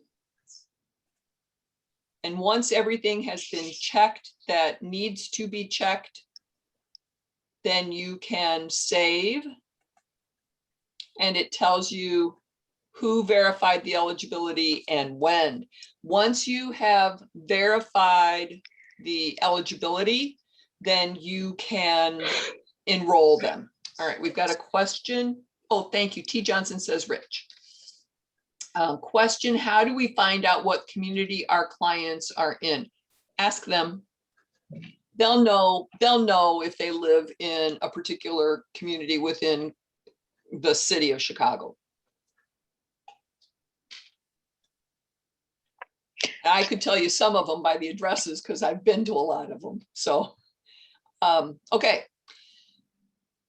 And once everything has been checked that needs to be checked, then you can save, and it tells you who verified the eligibility and when. Once you have verified the eligibility, then you can enroll them. All right, we've got a question. Oh, thank you. T. Johnson says, Rich. Question, how do we find out what community our clients are in? Ask them. They'll know if they live in a particular community within the city of Chicago. I could tell you some of them by the addresses because I've been to a lot of them. So, okay.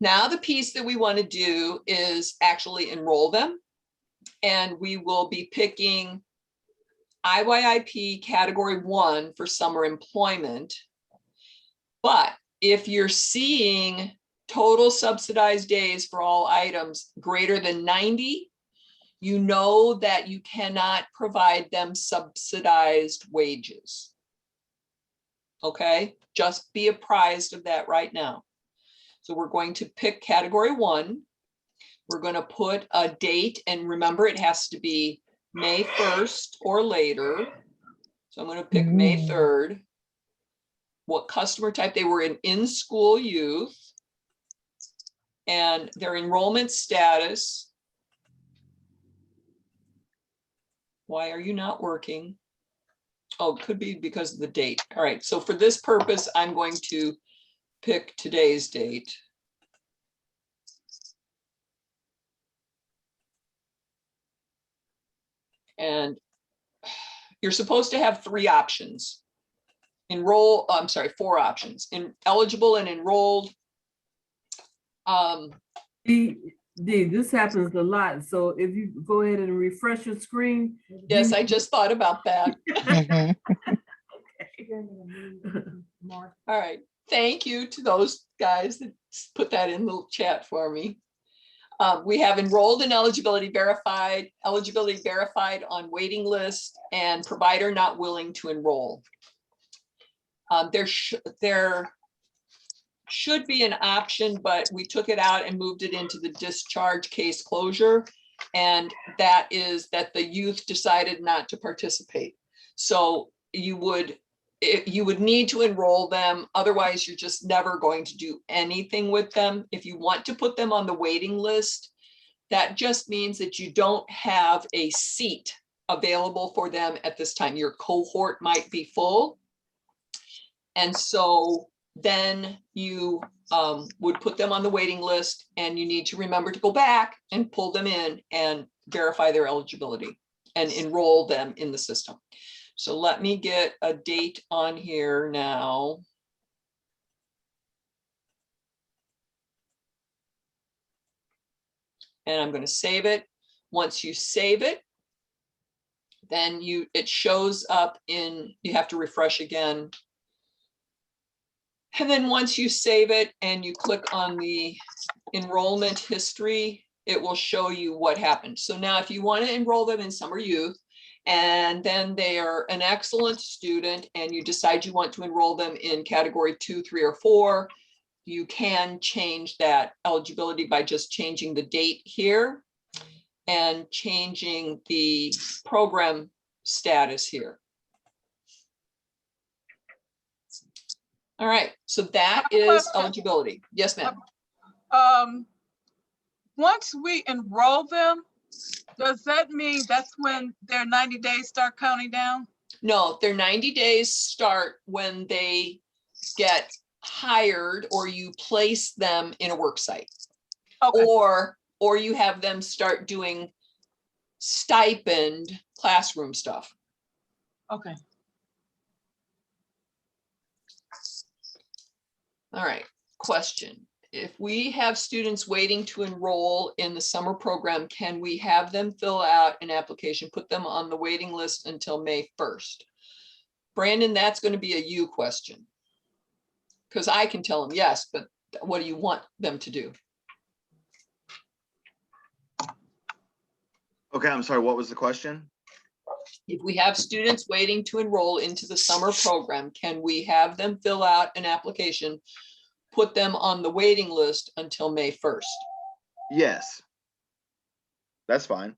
Now the piece that we want to do is actually enroll them. And we will be picking IYIP category 1 for summer employment. But if you're seeing total subsidized days for all items greater than 90, you know that you cannot provide them subsidized wages. Okay, just be apprised of that right now. So we're going to pick category 1. We're going to put a date, and remember it has to be May 1st or later. So I'm going to pick May 3rd. What customer type? They were in school youth, and their enrollment status. Why are you not working? Oh, it could be because of the date. All right, so for this purpose, I'm going to pick today's date. And you're supposed to have 3 options. Enroll, I'm sorry, 4 options. Eligible and enrolled. Dee, this happens a lot. So if you go ahead and refresh your screen. Yes, I just thought about that. Mhm. All right. Thank you to those guys that put that in the chat for me. We have enrolled and eligibility verified on waiting list, and provider not willing to enroll. There should be an option, but we took it out and moved it into the discharge case closure. And that is that the youth decided not to participate. So you would need to enroll them. Otherwise, you're just never going to do anything with them. If you want to put them on the waiting list, that just means that you don't have a seat available for them at this time. Your cohort might be full. And so then you would put them on the waiting list, and you need to remember to go back and pull them in and verify their eligibility and enroll them in the system. So let me get a date on here now. And I'm going to save it. Once you save it, then it shows up in, you have to refresh again. And then once you save it and you click on the enrollment history, it will show you what happened. So now if you want to enroll them in summer youth, and then they are an excellent student, and you decide you want to enroll them in category 2, 3, or 4, you can change that eligibility by just changing the date here and changing the program status here. All right, so that is eligibility. Yes, ma'am. Once we enroll them, does that mean that's when their 90 days start counting down? No, their 90 days start when they get hired or you place them in a work site. Okay. Or you have them start doing stipend classroom stuff. Okay. All right, question. If we have students waiting to enroll in the summer program, can we have them fill out an application, put them on the waiting list until May 1st? Brandon, that's going to be a you question. Because I can tell them yes, but what do you want them to do? Okay, I'm sorry, what was the question? If we have students waiting to enroll into the summer program, can we have them fill out an application, put them on the waiting list until May 1st? Yes. That's fine.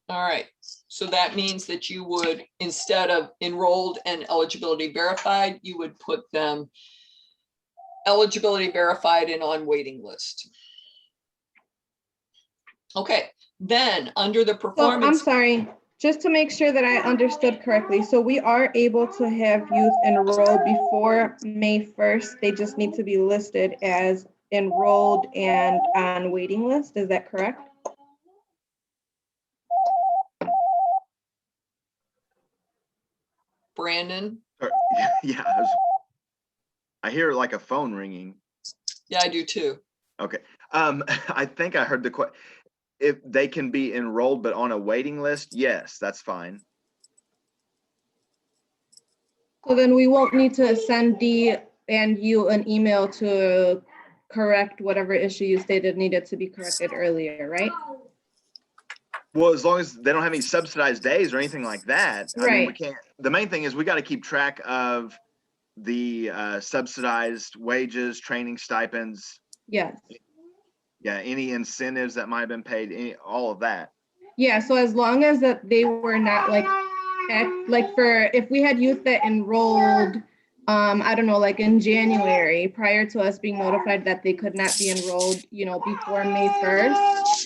All right, so that means that you would, instead of enrolled and eligibility verified, you would put them eligibility verified and on waiting list. Okay, then under the So I'm performance. sorry, just to make sure that I understood correctly. So we are able to have youth enrolled before May 1st. They just need to be listed as enrolled and on waiting list. Is that correct? Brandon? Yeah, I hear like a phone ringing. Yeah, I do too. Okay. I think I heard the question. If they can be enrolled but on a waiting list, yes, that's fine. So then we won't need to send Dee and you an email to correct whatever issue you stated needed to be corrected earlier, right? Well, as long as they don't have any subsidized days or anything like that. I mean, we Right. can't. The main thing is we got to keep track of the subsidized wages, training stipends. Yes. Yeah, any incentives that might have been paid, all of that. Yeah, so as long as that they were not like for, if we had youth that enrolled, I don't know, like in January, prior to us being notified that they could not be enrolled, you know, before May 1st.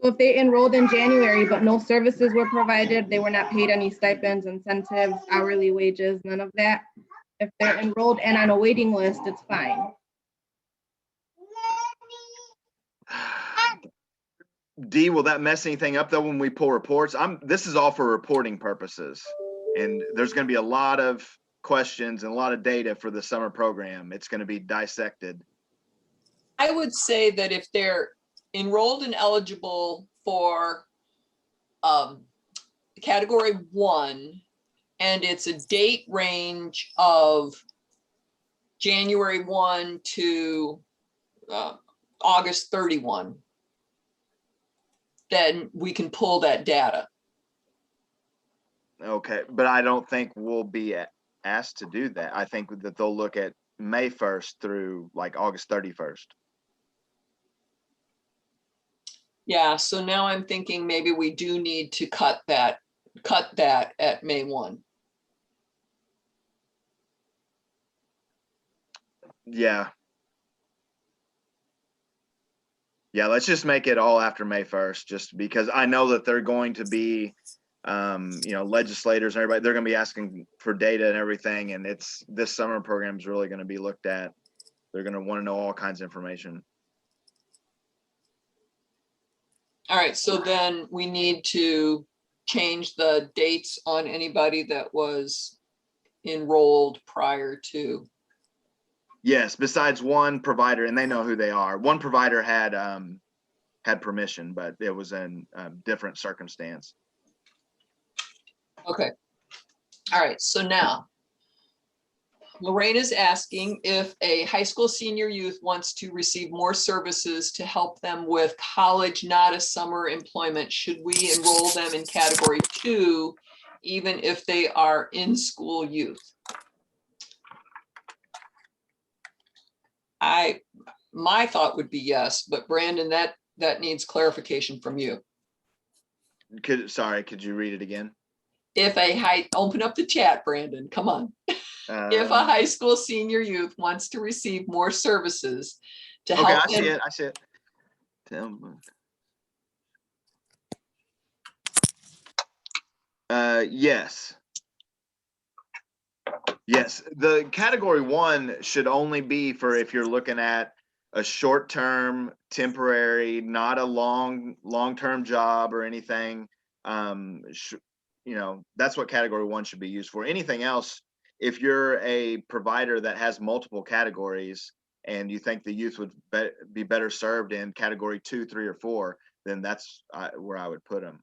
So if they enrolled in January, but no services were provided, they were not paid any stipends, incentives, hourly wages, none of that. If they're enrolled and on a waiting list, it's fine. D, will that mess anything up though when we pull reports? This is all for reporting purposes. And there's going to be a lot of questions and a lot of data for the summer program. It's going to be dissected. I would say that if they're enrolled and eligible for category 1, and it's a date range of January 1 to August 31, then we can pull that data. Okay, but I don't think we'll be asked to do that. I think that they'll look at May 1st through like August 31st. Yeah, so now I'm thinking maybe we do need to cut that at May 1. Yeah. Yeah, let's just make it all after May 1st, just because I know that they're going to be, legislators and everybody, they're going to be asking for data and everything. And this summer program is really going to be looked at. They're going to want to know all kinds of information. All right, so then we need to change the dates on anybody that was enrolled prior to. Yes, besides one provider, and they know who they are. One provider had permission, but it was in a different circumstance. Okay. All right, so now Lorraine is asking if a high school senior youth wants to receive more services to help them with college, not a summer employment. Should we enroll them in category 2, even if they are in school youth? My thought would be yes, but Brandon, that needs clarification from you. Could you read it again? If open up the chat, Brandon, come on. If a high school senior youth wants to receive more services to help I see it. Yes. Yes, the category 1 should only be for if you're looking at a short-term, temporary, not a long-term job or anything. That's what category 1 should be used for. Anything else, if you're a provider that has multiple categories and you think the youth would be better served in category 2, 3, or 4, then that's where I would put them.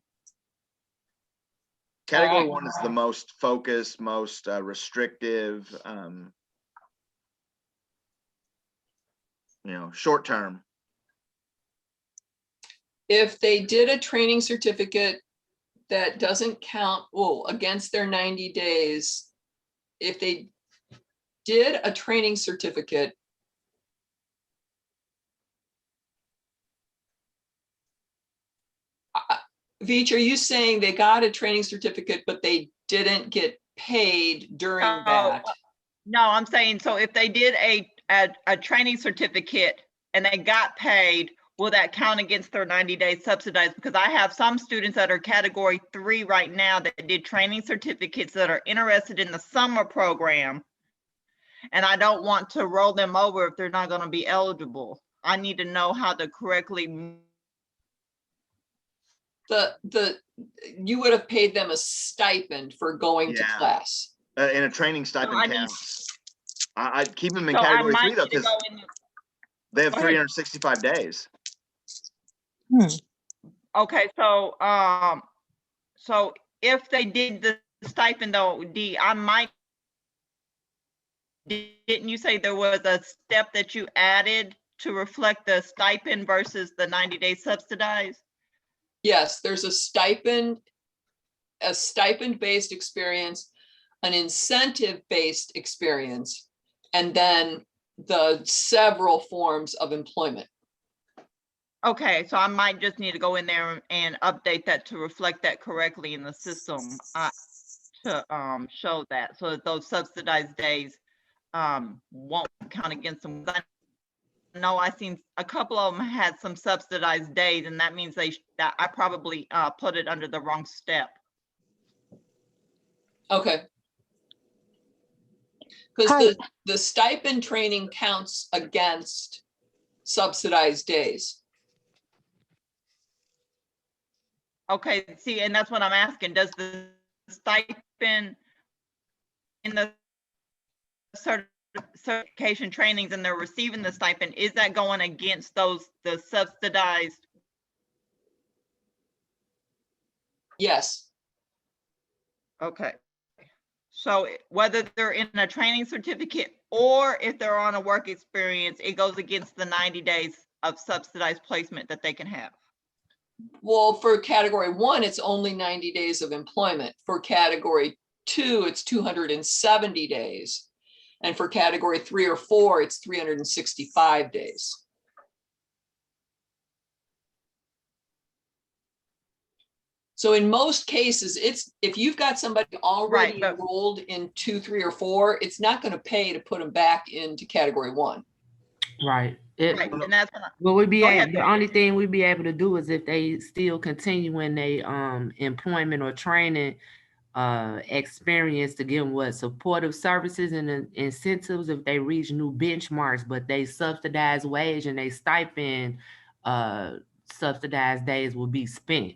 Category 1 is the most focused, most restrictive, short term. If they did a training certificate that doesn't count against their 90 days, if they did a training certificate, Veach, are you saying they got a training certificate, but they didn't get paid during that? No, I'm saying, so if they did a training certificate and they got paid, will that count against their 90-day subsidized? Because I have some students that are category 3 right now that did training certificates that are interested in the summer program. And I don't want to roll them over if they're not going to be eligible. I need to know how to correctly. You would have paid them a stipend for going to class. In a training stipend counts. I keep them in category 3 though, because they have 365 days. Okay, so so if they did the stipend though, didn't you say there was a step that you added to reflect the stipend versus the 90-day subsidized? Yes, there's a stipend-based experience, an incentive-based experience, and then the several forms of employment. Okay, so I might just need to go in there and update that to reflect that correctly in the system to show that, so that those subsidized days won't count against them. No, I seen a couple of them had some subsidized days, and that means that I probably put it under the wrong step. Okay. Because the stipend training counts against subsidized days. Okay, see, and that's what I'm asking. Does the stipend in the certification trainings and they're receiving the stipend, is that going against the subsidized? Yes, Okay. So whether they're in a training certificate or if they're on a work experience, it goes against the 90 days of subsidized placement that they can have. well, for category 1, it's only 90 days of employment. For category 2, it's 270 days. And for category 3 or 4, it's 365 days. So in most cases, it's, if you've got somebody already Right, but- enrolled in 2, 3, or 4, it's not going to pay to put them back into category 1. Right. Right, and that's what Well, we be Go ahead, able, the Brandon. only thing we be able to do is if they still continue in they employment or training experience, to give them what supportive services and incentives if they reach new benchmarks, but they subsidized wage and they stipend subsidized days will be spent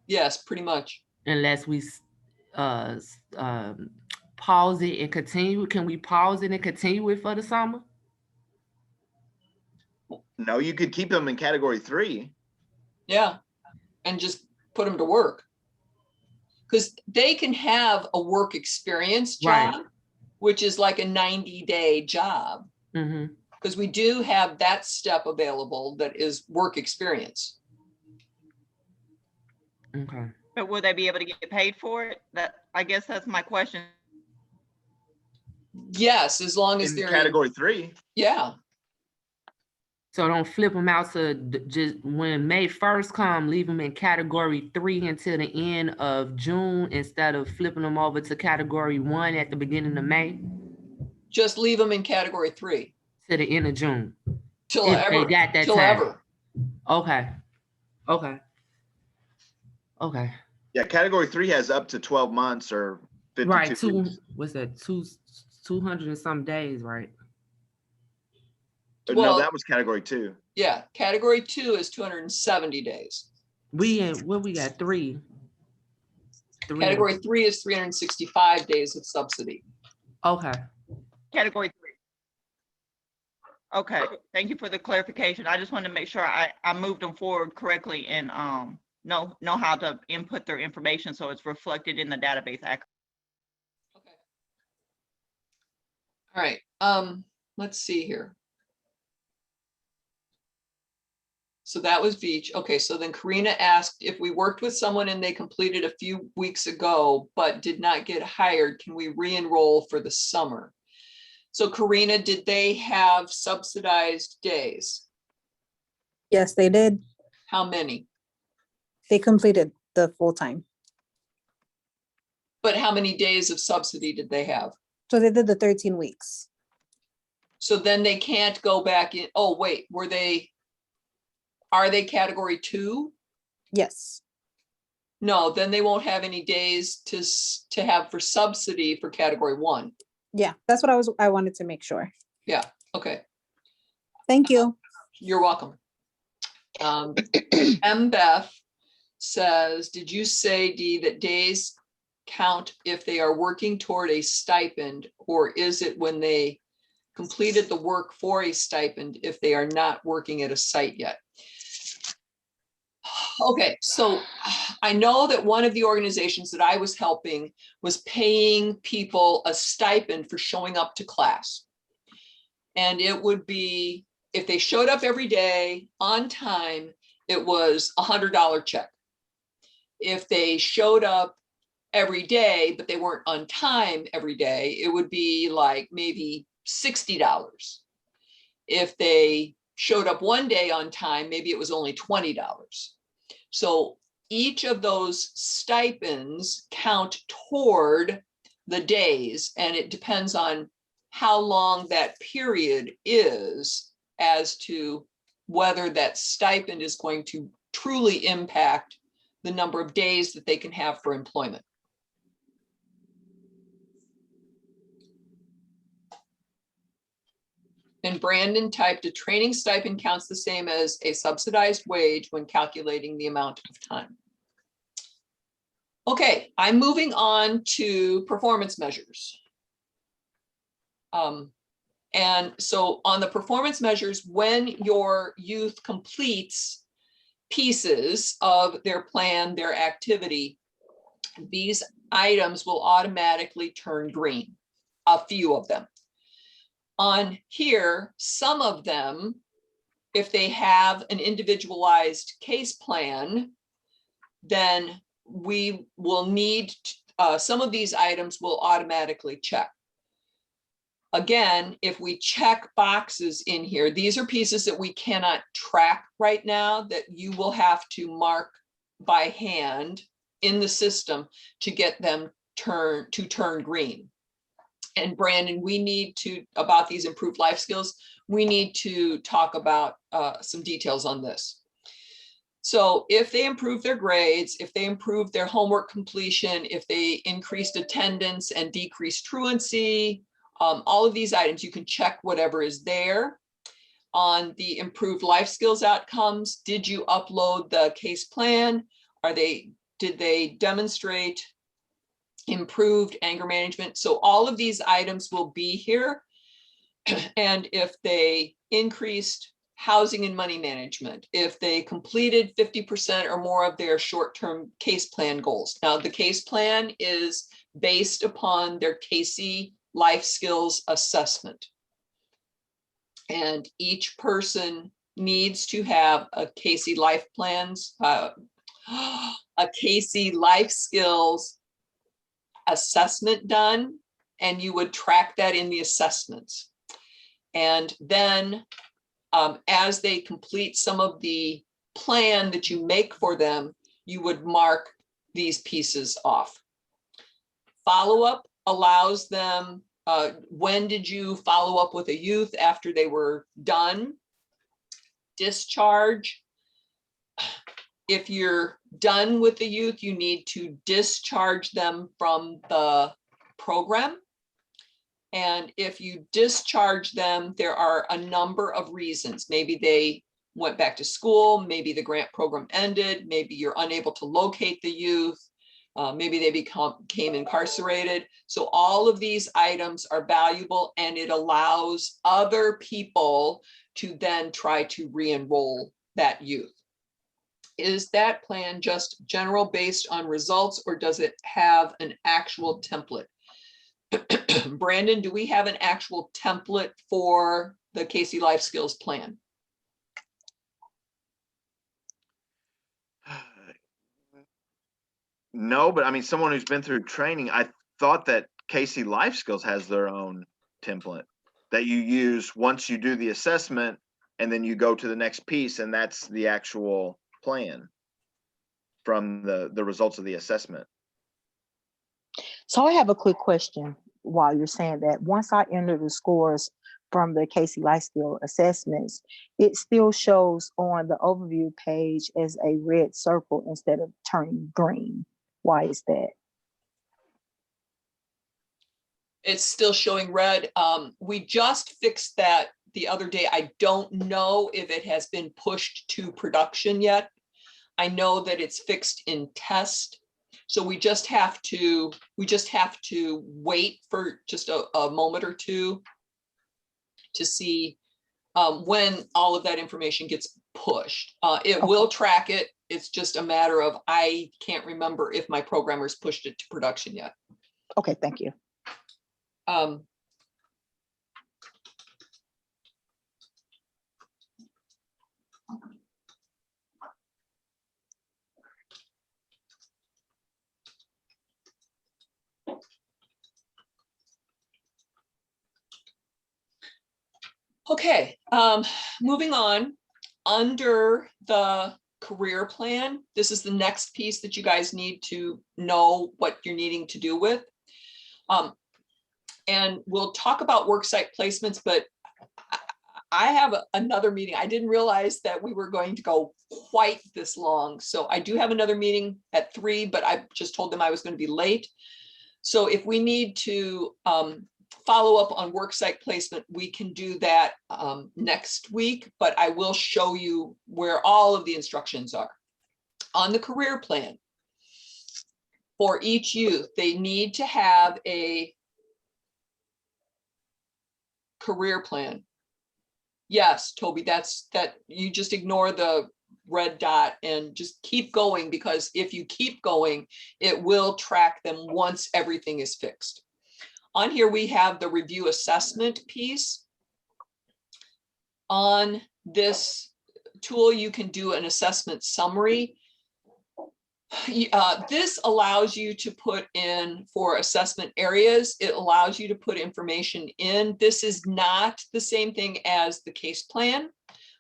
Yes, pretty much. unless we pause it and continue. Can we pause it and continue it for the summer? No, you could keep them in category 3. Yeah. And just put them to work. Because they can have a work experience job, Right. which is like a 90-day job. Mm-hmm. Because we do have that step available that is work experience. Okay. But will they be able to get paid for it? I guess that's my question. Yes, as long as In they're category 3. Yeah. So don't flip them out to just when May 1st come, leave them in category 3 until the end of June instead of flipping them over to category 1 at the beginning of May Just leave them in category 3 to the end of June. till If they ever. got that Till time. ever. Okay. Okay. Okay. Yeah, category 3 has up to 12 months or 52 Right. weeks. What's that? 200 and some days, right? But Well- no, that was category 2. Yeah, category 2 is 270 days. We in what we got 3. Category 3 is 365 days of subsidy. Okay. Category 3. Okay, thank you for the clarification. I just wanted to make sure I moved them forward correctly and know how to input their information so it's reflected in the database. Okay. All right. Let's see here. So that was Beach. Okay, so then Karina asked if we worked with someone and they completed a few weeks ago, but did not get hired, can we re-enroll for the summer? So Karina, did they have subsidized days? Yes, they did. How many? They completed the full time. But how many days of subsidy did they have? So they did the 13 weeks. So then they can't go back in. Oh, wait, are they category 2? Yes. No, then they won't have any days to have for subsidy for category 1. Yeah, that's what I wanted to make sure. Yeah, okay. Thank you. You're welcome. M. Beth says, did you say, Dee, that days count if they are working toward a stipend, or is it when they completed the work for a stipend if they are not working at a site yet? Okay, so I know that one of the organizations that I was helping was paying people a stipend for showing up to class. And it would be, if they showed up every day on time, it was $100 check. If they showed up every day, but they weren't on time every day, it would be like maybe $60. If they showed up one day on time, maybe it was only $20. So each of those stipends count toward the days, and it depends on how long that period is as to whether that stipend is going to truly impact the number of days that they can have for employment. And Brandon typed, a training stipend counts the same as a subsidized wage when calculating the amount of time. Okay, I'm moving on to performance measures. And so on the performance measures, when your youth completes pieces of their plan, their activity, these items will automatically turn green, a few of them. On here, some of them, if they have an individualized case plan, then we will need, some of these items will automatically check. Again, if we check boxes in here, these are pieces that we cannot track right now that you will have to mark by hand in the system to get them turn green. And Brandon, we need to, about these improved life skills, we need to talk about some details on this. So if they improve their grades, if they improve their homework completion, if they increased attendance and decreased truancy, all of these items, you can check whatever is there. On the improved life skills outcomes, did you upload the case plan? Did they demonstrate improved anger management? So all of these items will be here. And if they increased housing and money management, if they completed 50% or more of their short-term case plan goals. Now, the case plan is based upon their Casey life skills assessment. And each person needs to have a Casey life plans, a Casey life skills assessment done, and you would track that in the assessments. And then as they complete some of the plan that you make for them, you would mark these pieces off. Follow-up allows them, when did you follow up with a youth after they were done? Discharge. If you're done with the youth, you need to discharge them from the program. And if you discharge them, there are a number of reasons. Maybe they went back to school, maybe the grant program ended, maybe you're unable to locate the youth, maybe they became incarcerated. So all of these items are valuable, and it allows other people to then try to re-enroll that youth. Is that plan just general based on results, or does it have an actual template? Brandon, do we have an actual template for the Casey Life Skills Plan? No, but I mean, someone who's been through training, I thought that Casey Life Skills has their own template that you use once you do the assessment, and then you go to the next piece, and that's the actual plan from the results of the assessment. So I have a quick question while you're saying that. Once I enter the scores from the Casey Life Skill assessments, it still shows on the overview page as a red circle instead of turning green. Why is that? It's still showing red. We just fixed that the other day. I don't know if it has been pushed to production yet. I know that it's fixed in test. So we just have to wait for just a moment or two to see when all of that information gets pushed. It will track it. It's just a matter of, I can't remember if my programmers pushed it to production yet. Okay, thank you. Okay, moving on. Under the career plan, this is the next piece that you guys need to know what you're needing to do with. And we'll talk about worksite placements, but I have another meeting. I didn't realize that we were going to go quite this long. So I do have another meeting at 3, but I just told them I was going to be late. So if we need to follow up on worksite placement, we can do that next week, but I will show you where all of the instructions are. On the career plan, for each youth, they need to have a career plan. Yes, Toby, that you just ignore the red dot and just keep going, because if you keep going, it will track them once everything is fixed. On here, we have the review assessment piece. On this tool, you can do an assessment summary. This allows you to put in for assessment areas. It allows you to put information in. This is not the same thing as the case plan,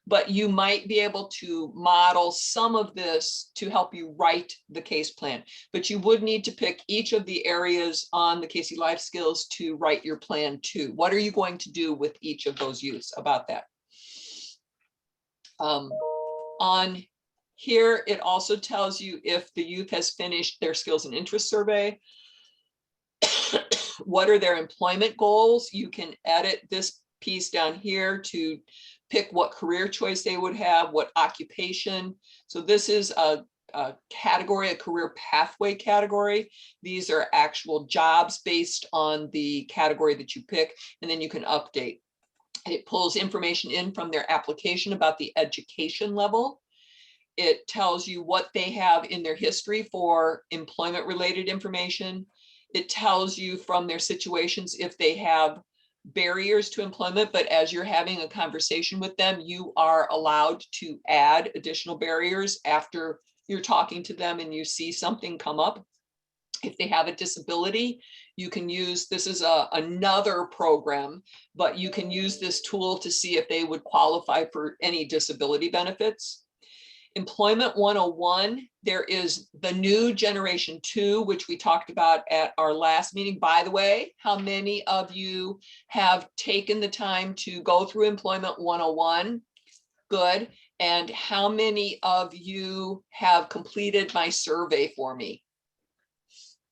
but you might be able to model some of this to help you write the case plan. But you would need to pick each of the areas on the Casey Life Skills to write your plan to. What are you going to do with each of those youths about that? On here, it also tells you if the youth has finished their skills and interest survey. What are their employment goals? You can edit this piece down here to pick what career choice they would have, what occupation. So this is a category, a career pathway category. These are actual jobs based on the category that you pick, and then you can update. It pulls information in from their application about the education level. It tells you what they have in their history for employment related information. It tells you from their situations if they have barriers to employment, but as you're having a conversation with them, you are allowed to add additional barriers after you're talking to them and you see something come up. If they have a disability, you can use, this is another program, but you can use this tool to see if they would qualify for any disability benefits. Employment 101, there is the new generation 2, which we talked about at our last meeting. By the way, how many of you have taken the time to go through Employment 101? Good. And how many of you have completed my survey for me?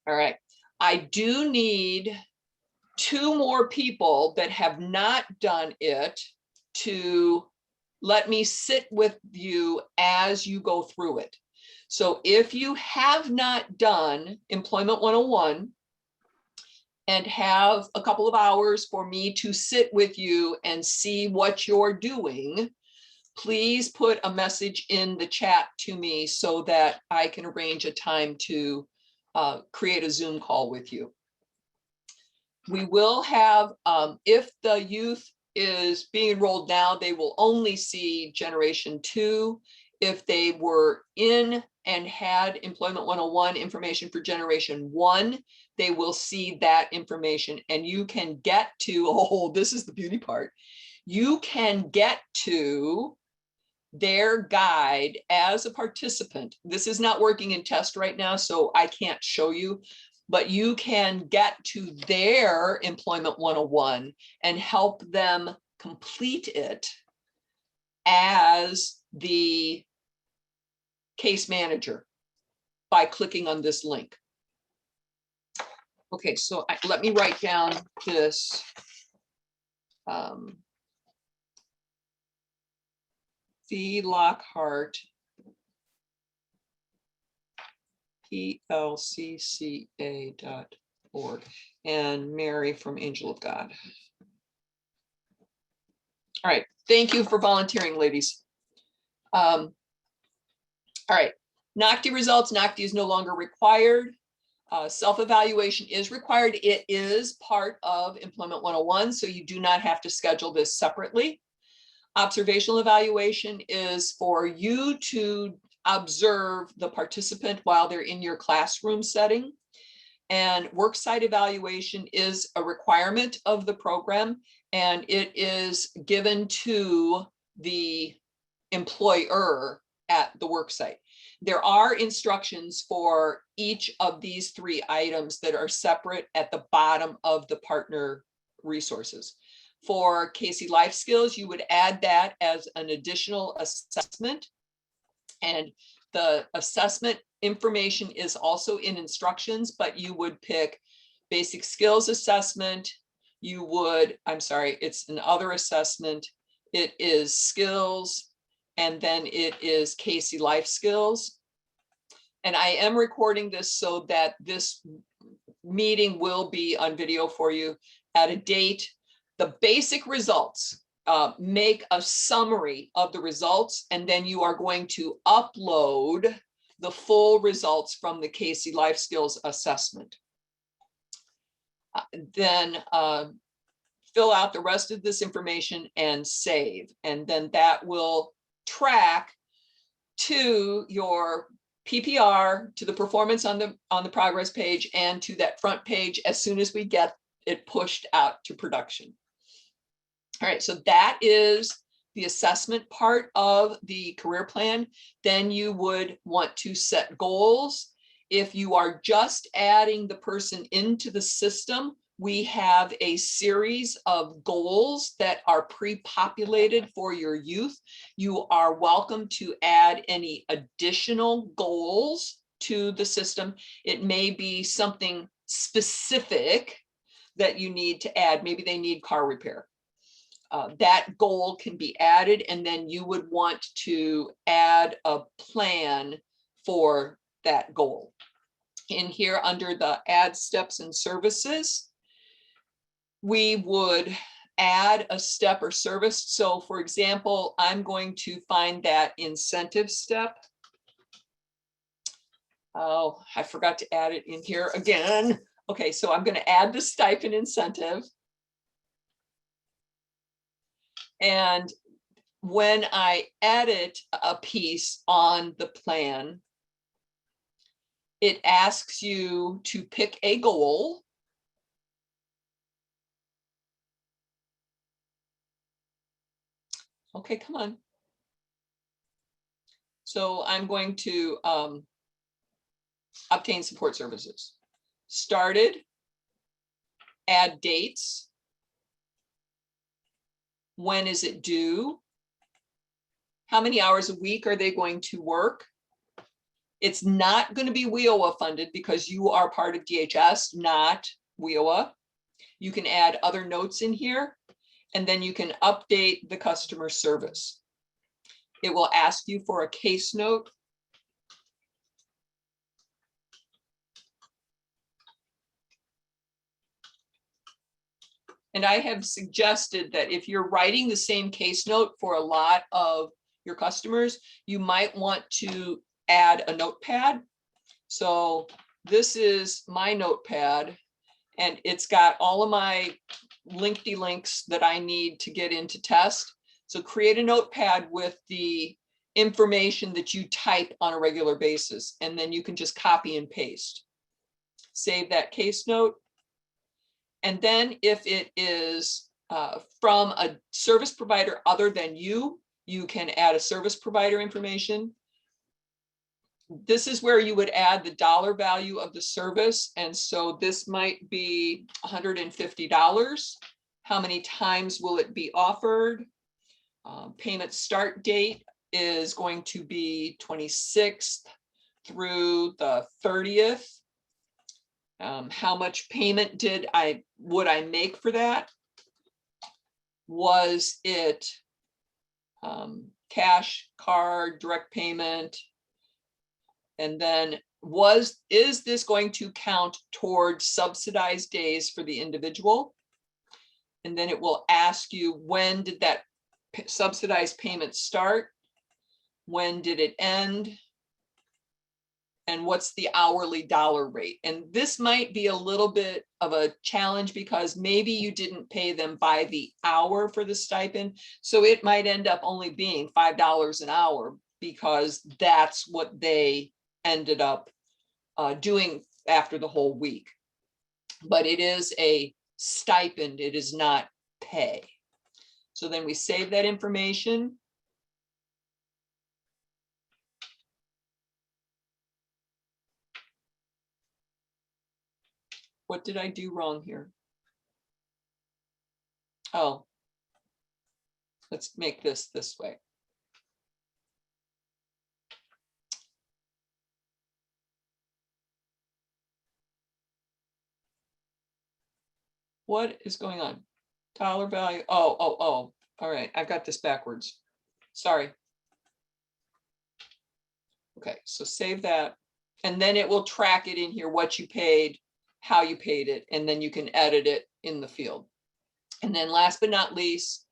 All right. I do need 2 more people that have not done it to let me sit with you as you go through it. So if you have not done Employment 101 and have a couple of hours for me to sit with you and see what you're doing, please put a message in the chat to me so that I can arrange a time to create a Zoom call with you. We will have, if the youth is being enrolled now, they will only see generation 2. If they were in and had Employment 101 information for generation 1, they will see that information, and you can get to, oh, this is the beauty part. You can get to their guide as a participant. This is not working in test right now, so I can't show you, but you can get to their Employment 101 and help them complete it as the case manager by clicking on this link. Okay, so let me write down this. The Lockhart plcca.org and Mary from Angel of God. All right, thank you for volunteering, ladies. All right, NOCTI results. NOCTI is no longer required. Self-evaluation is required. It is part of Employment 101, so you do not have to schedule this separately. Observational evaluation is for you to observe the participant while they're in your classroom setting. And worksite evaluation is a requirement of the program, and it is given to the employer at the worksite. There are instructions for each of these 3 items that are separate at the bottom of the partner resources. For Casey Life Skills, you would add that as an additional assessment. And the assessment information is also in instructions, but you would pick basic skills assessment. You would, I'm sorry, it's an other assessment. It is skills, and then it is Casey Life Skills. And I am recording this so that this meeting will be on video for you at a date. the basic results. Make a summary of the results, and then you are going to upload the full results from the Casey Life Skills assessment. Then fill out the rest of this information and save, and then that will track to your PPR, to the performance on the progress page, and to that front page as soon as we get it pushed out to production. All right, so that is the assessment part of the career plan. Then you would want to set goals. If you are just adding the person into the system, we have a series of goals that are pre-populated for your youth. You are welcome to add any additional goals to the system. It may be something specific that you need to add. Maybe they need car repair. That goal can be added, and then you would want to add a plan for that goal. In here under the add steps and services, we would add a step or service. So for example, I'm going to find that incentive step. Oh, I forgot to add it in here again. Okay, so I'm going to add the stipend incentive. And when I edit a piece on the plan, it asks you to pick a goal. Okay, come on. So I'm going to obtain support services. Started, add dates. When is it due? How many hours a week are they going to work? It's not going to be WIOA funded because you are part of DHS, not WIOA. You can add other notes in here, and then you can update the customer service. It will ask you for a case note. And I have suggested that if you're writing the same case note for a lot of your customers, you might want to add a notepad. So this is my notepad, and it's got all of my linky links that I need to get into test. So create a notepad with the information that you type on a regular basis, and then you can just copy and paste. Save that case note. And then if it is from a service provider other than you, you can add a service provider information. This is where you would add the dollar value of the service. And so this might be $150. How many times will it be offered? Payment start date is going to be 26th through the 30th. How much payment would I make for that? Was it cash, card, direct payment? And then is this going to count towards subsidized days for the individual? And then it will ask you, when did that subsidized payment start? When did it end? And what's the hourly dollar rate? And this might be a little bit of a challenge because maybe you didn't pay them by the hour for the stipend. So it might end up only being $5 an hour because that's what they ended up doing after the whole week. But it is a stipend, it is not pay. So then we save that information. What did I do wrong here? Oh, let's make this way. What is going on? Dollar value. Oh. All right. I've got this backwards. Sorry. Okay. So save that. And then it will track it in here, what you paid, how you paid it, and then you can edit it in the field. And then last but not least,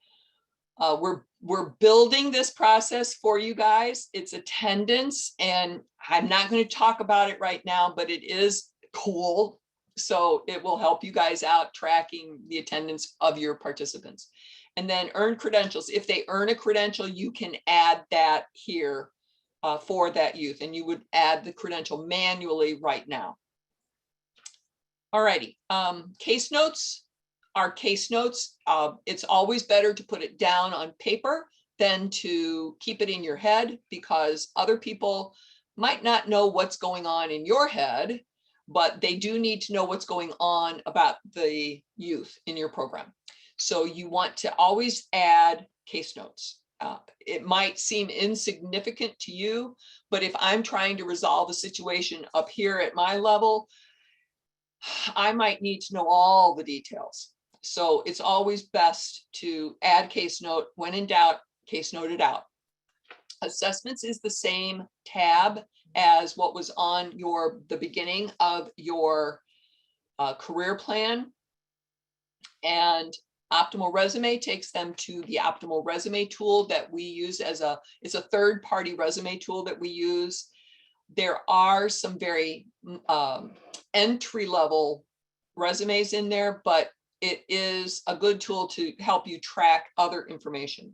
we're building this process for you guys. It's attendance, and I'm not going to talk about it right now, but it is cool. So it will help you guys out tracking the attendance of your participants. And then earn credentials. If they earn a credential, you can add that here for that youth, and you would add the credential manually right now. All righty, case notes. Our case notes, it's always better to put it down on paper than to keep it in your head, because other people might not know what's going on in your head, but they do need to know what's going on about the youth in your program. So you want to always add case notes. It might seem insignificant to you, but if I'm trying to resolve a situation up here at my level, I might need to know all the details. So it's always best to add case note. When in doubt, case note it out. Assessments is the same tab as what was on the beginning of your career plan. And Optimal Resume takes them to the Optimal Resume tool that we use it's a third-party resume tool that we use. There are some very entry-level resumes in there, but it is a good tool to help you track other information.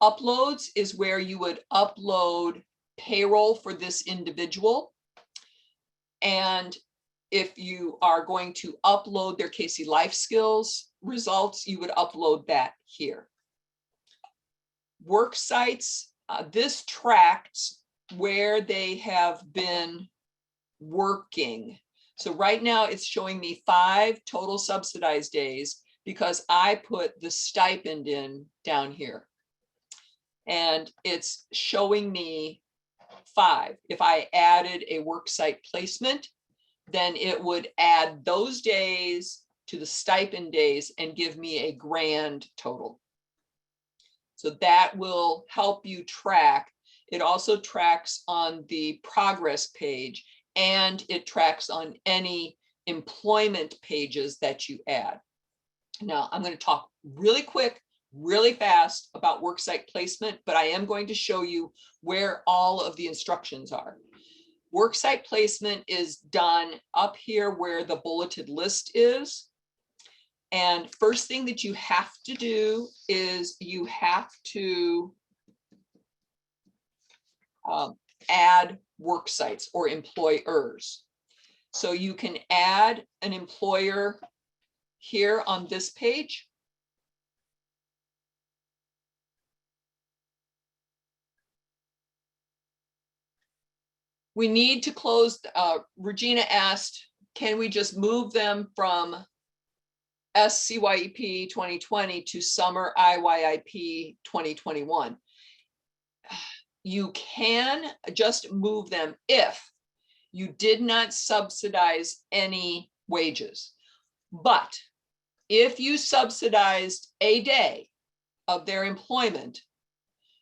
Uploads is where you would upload payroll for this individual. And if you are going to upload their Casey Life Skills results, you would upload that here. Worksites, this tracks where they have been working. So right now it's showing me 5 total subsidized days because I put the stipend in down here. And it's showing me 5. If I added a worksite placement, then it would add those days to the stipend days and give me a grand total. So that will help you track. It also tracks on the progress page, and it tracks on any employment pages that you add. Now, I'm going to talk really quick, really fast about worksite placement, but I am going to show you where all of the instructions are. Worksite placement is done up here where the bulleted list is. And first thing that you have to do is you have to add work sites or employers. So you can add an employer here on this page. We need to close, Regina asked, can we just move them from SCYEP 2020 to summer IYIP 2021? You can just move them if you did not subsidize any wages. But if you subsidized a day of their employment,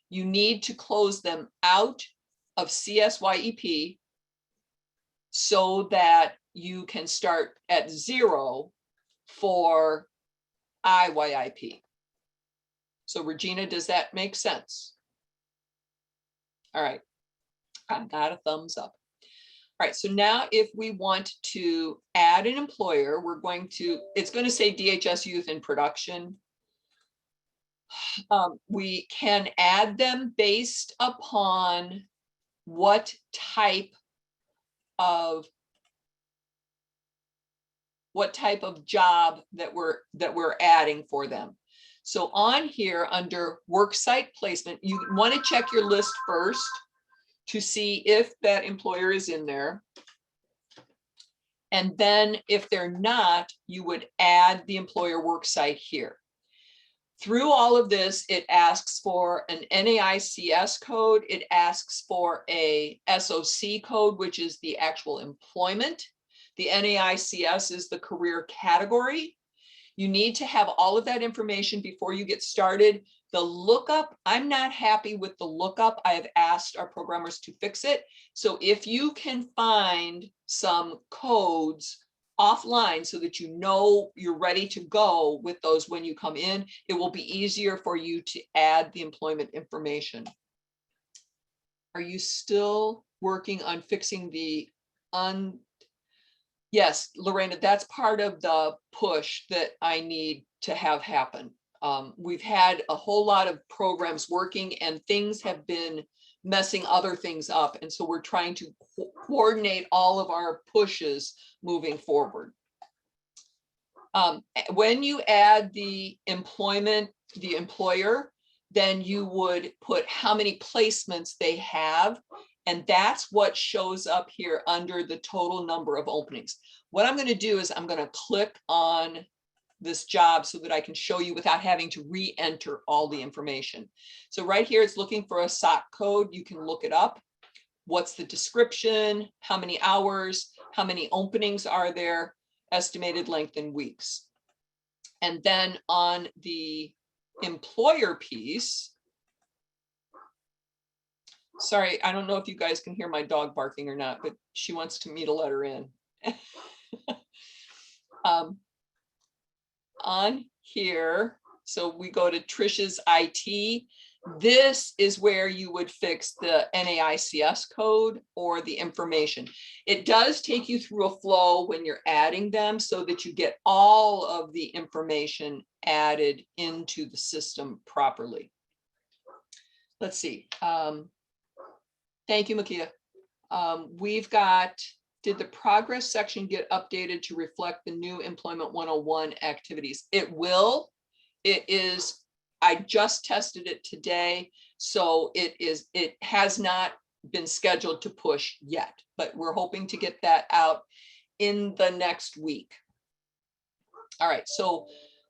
you need to close them out of CSYEP so that you can start at 0 for IYIP. So Regina, does that make sense? All right, I got a thumbs up. All right, so now if we want to add an employer, we're going to, it's going to say DHS Youth in Production. We can add them based upon what type of job that we're adding for them. So on here under worksite placement, you want to check your list first to see if that employer is in there. And then if they're not, you would add the employer worksite here. Through all of this, it asks for an NAICS code. It asks for a SOC code, which is the actual employment. The NAICS is the career category. You need to have all of that information before you get started. The lookup, I'm not happy with the lookup. I have asked our programmers to fix it. So if you can find some codes offline so that you know you're ready to go with those when you come in. It will be easier for you to add the employment information. Are you still working on fixing the Yes, Lorena, that's part of the push that I need to have happen. We've had a whole lot of programs working and things have been messing other things up. And so we're trying to coordinate all of our pushes moving forward. When you add the employment, the employer, then you would put how many placements they have. And that's what shows up here under the total number of openings. What I'm going to do is I'm going to click on this job so that I can show you without having to re-enter all the information. So right here, it's looking for a SOC code. You can look it up. What's the description? How many hours? How many openings are there? Estimated length in weeks. And then on the employer piece, sorry, I don't know if you guys can hear my dog barking or not, but she wants me to let her in. On here, so we go to Trisha's IT. This is where you would fix the NAICS code or the information. It does take you through a flow when you're adding them so that you get all of the information added into the system properly. Let's see. Thank you, Makia. We've got, did the progress section get updated to reflect the new Employment 101 activities? It will. It is, I just tested it today, so it has not been scheduled to push yet, but we're hoping to get that out in the next week. All right, so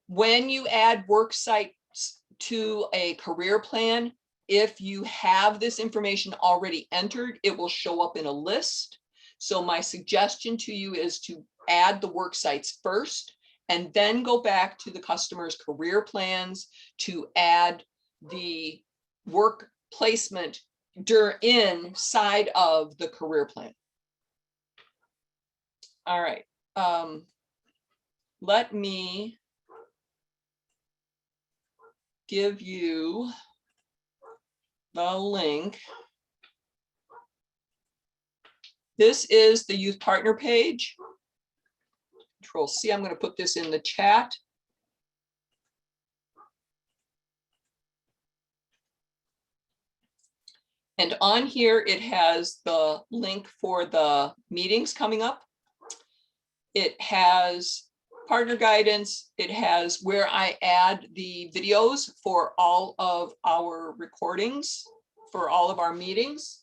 when you add work sites to a career plan, if you have this information already entered, it will show up in a list. So my suggestion to you is to add the work sites first and then go back to the customer's career plans to add the work placement inside of the career plan. All right. Let me give you the link. This is the youth partner page. Control C, I'm going to put this in the chat. And on here, it has the link for the meetings coming up. It has partner guidance. It has where I add the videos for all of our recordings, for all of our meetings.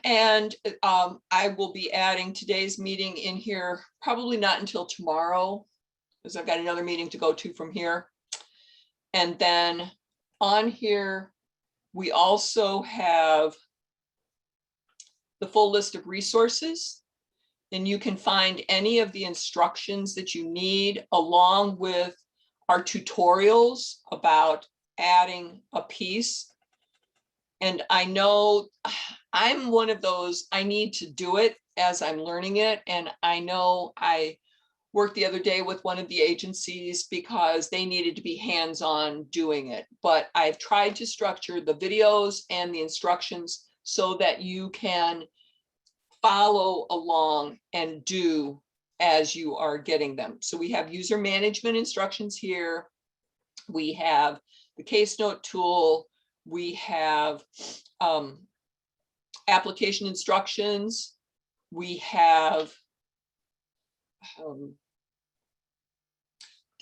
And I will be adding today's meeting in here, probably not until tomorrow, because I've got another meeting to go to from here. And then on here, we also have the full list of resources. And you can find any of the instructions that you need along with our tutorials about adding a piece. And I know I'm one of those, I need to do it as I'm learning it. And I know I worked the other day with one of the agencies because they needed to be hands-on doing it. But I've tried to structure the videos and the instructions so that you can follow along and do as you are getting them. So we have user management instructions here. We have the case note tool. We have application instructions. We have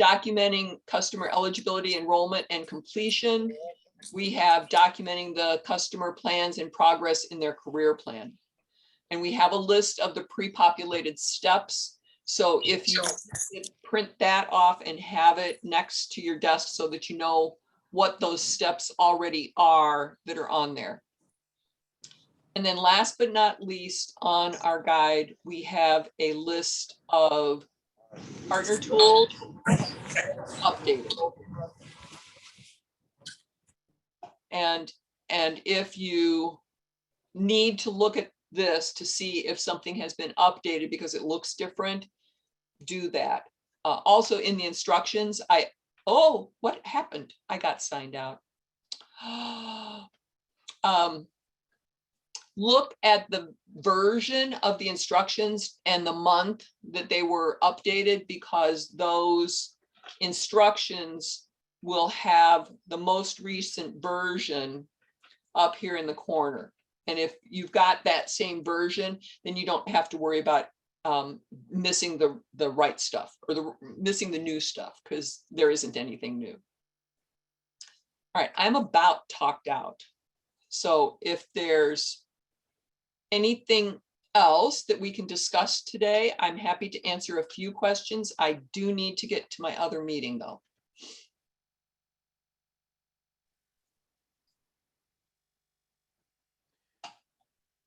documenting customer eligibility, enrollment, and completion. We have documenting the customer plans and progress in their career plan. And we have a list of the pre-populated steps. So if you print that off and have it next to your desk so that you know what those steps already are that are on there. And then last but not least on our guide, we have a list of partner tools updated. And if you need to look at this to see if something has been updated because it looks different, do that. Also in the instructions, oh, what happened? I got signed out. Look at the version of the instructions and the month that they were updated, because those instructions will have the most recent version up here in the corner. And if you've got that same version, then you don't have to worry about missing the right stuff or missing the new stuff, because there isn't anything new. All right, I'm about talked out. So if there's anything else that we can discuss today, I'm happy to answer a few questions. I do need to get to my other meeting though.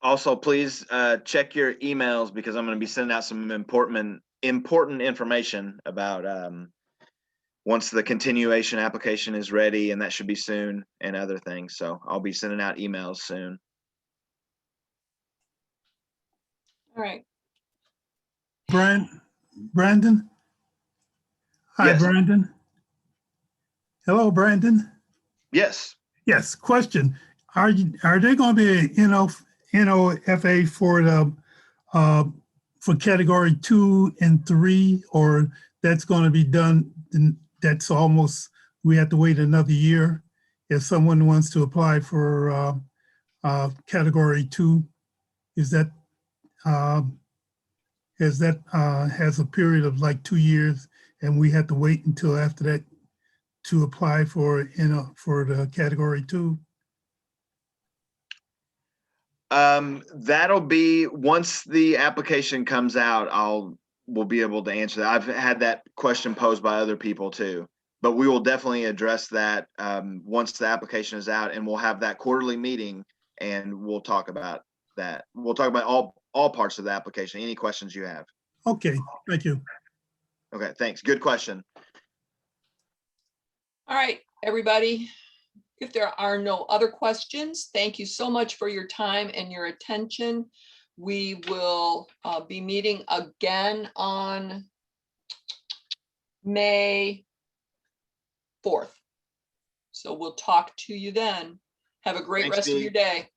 Also, please check your emails, because I'm going to be sending out some important information about once the continuation application is ready, and that should be soon, and other things. So I'll be sending out emails soon. All right. Brandon? Hi, Yes. Brandon. Hello, Brandon. Yes. Yes, question. Are they going to be NOFA for the for category 2 and 3, or that's going to be done? That's almost, we have to wait another year if someone wants to apply for category 2. Is that has a period of like 2 years, and we have to wait until after that to apply for for the category 2? That'll be once the application comes out, we'll be able to answer that. I've had that question posed by other people too, but we will definitely address that once the application is out, and we'll have that quarterly meeting, and we'll talk about that. We'll talk about all parts of the application. Any questions you have? Okay, thank you. Okay, thanks. Good question. All right, everybody. If there are no other questions, thank you so much for your time and your attention. We will be meeting again on May 4th. So we'll talk to you then. Have a great Thanks, rest of Dee. your day.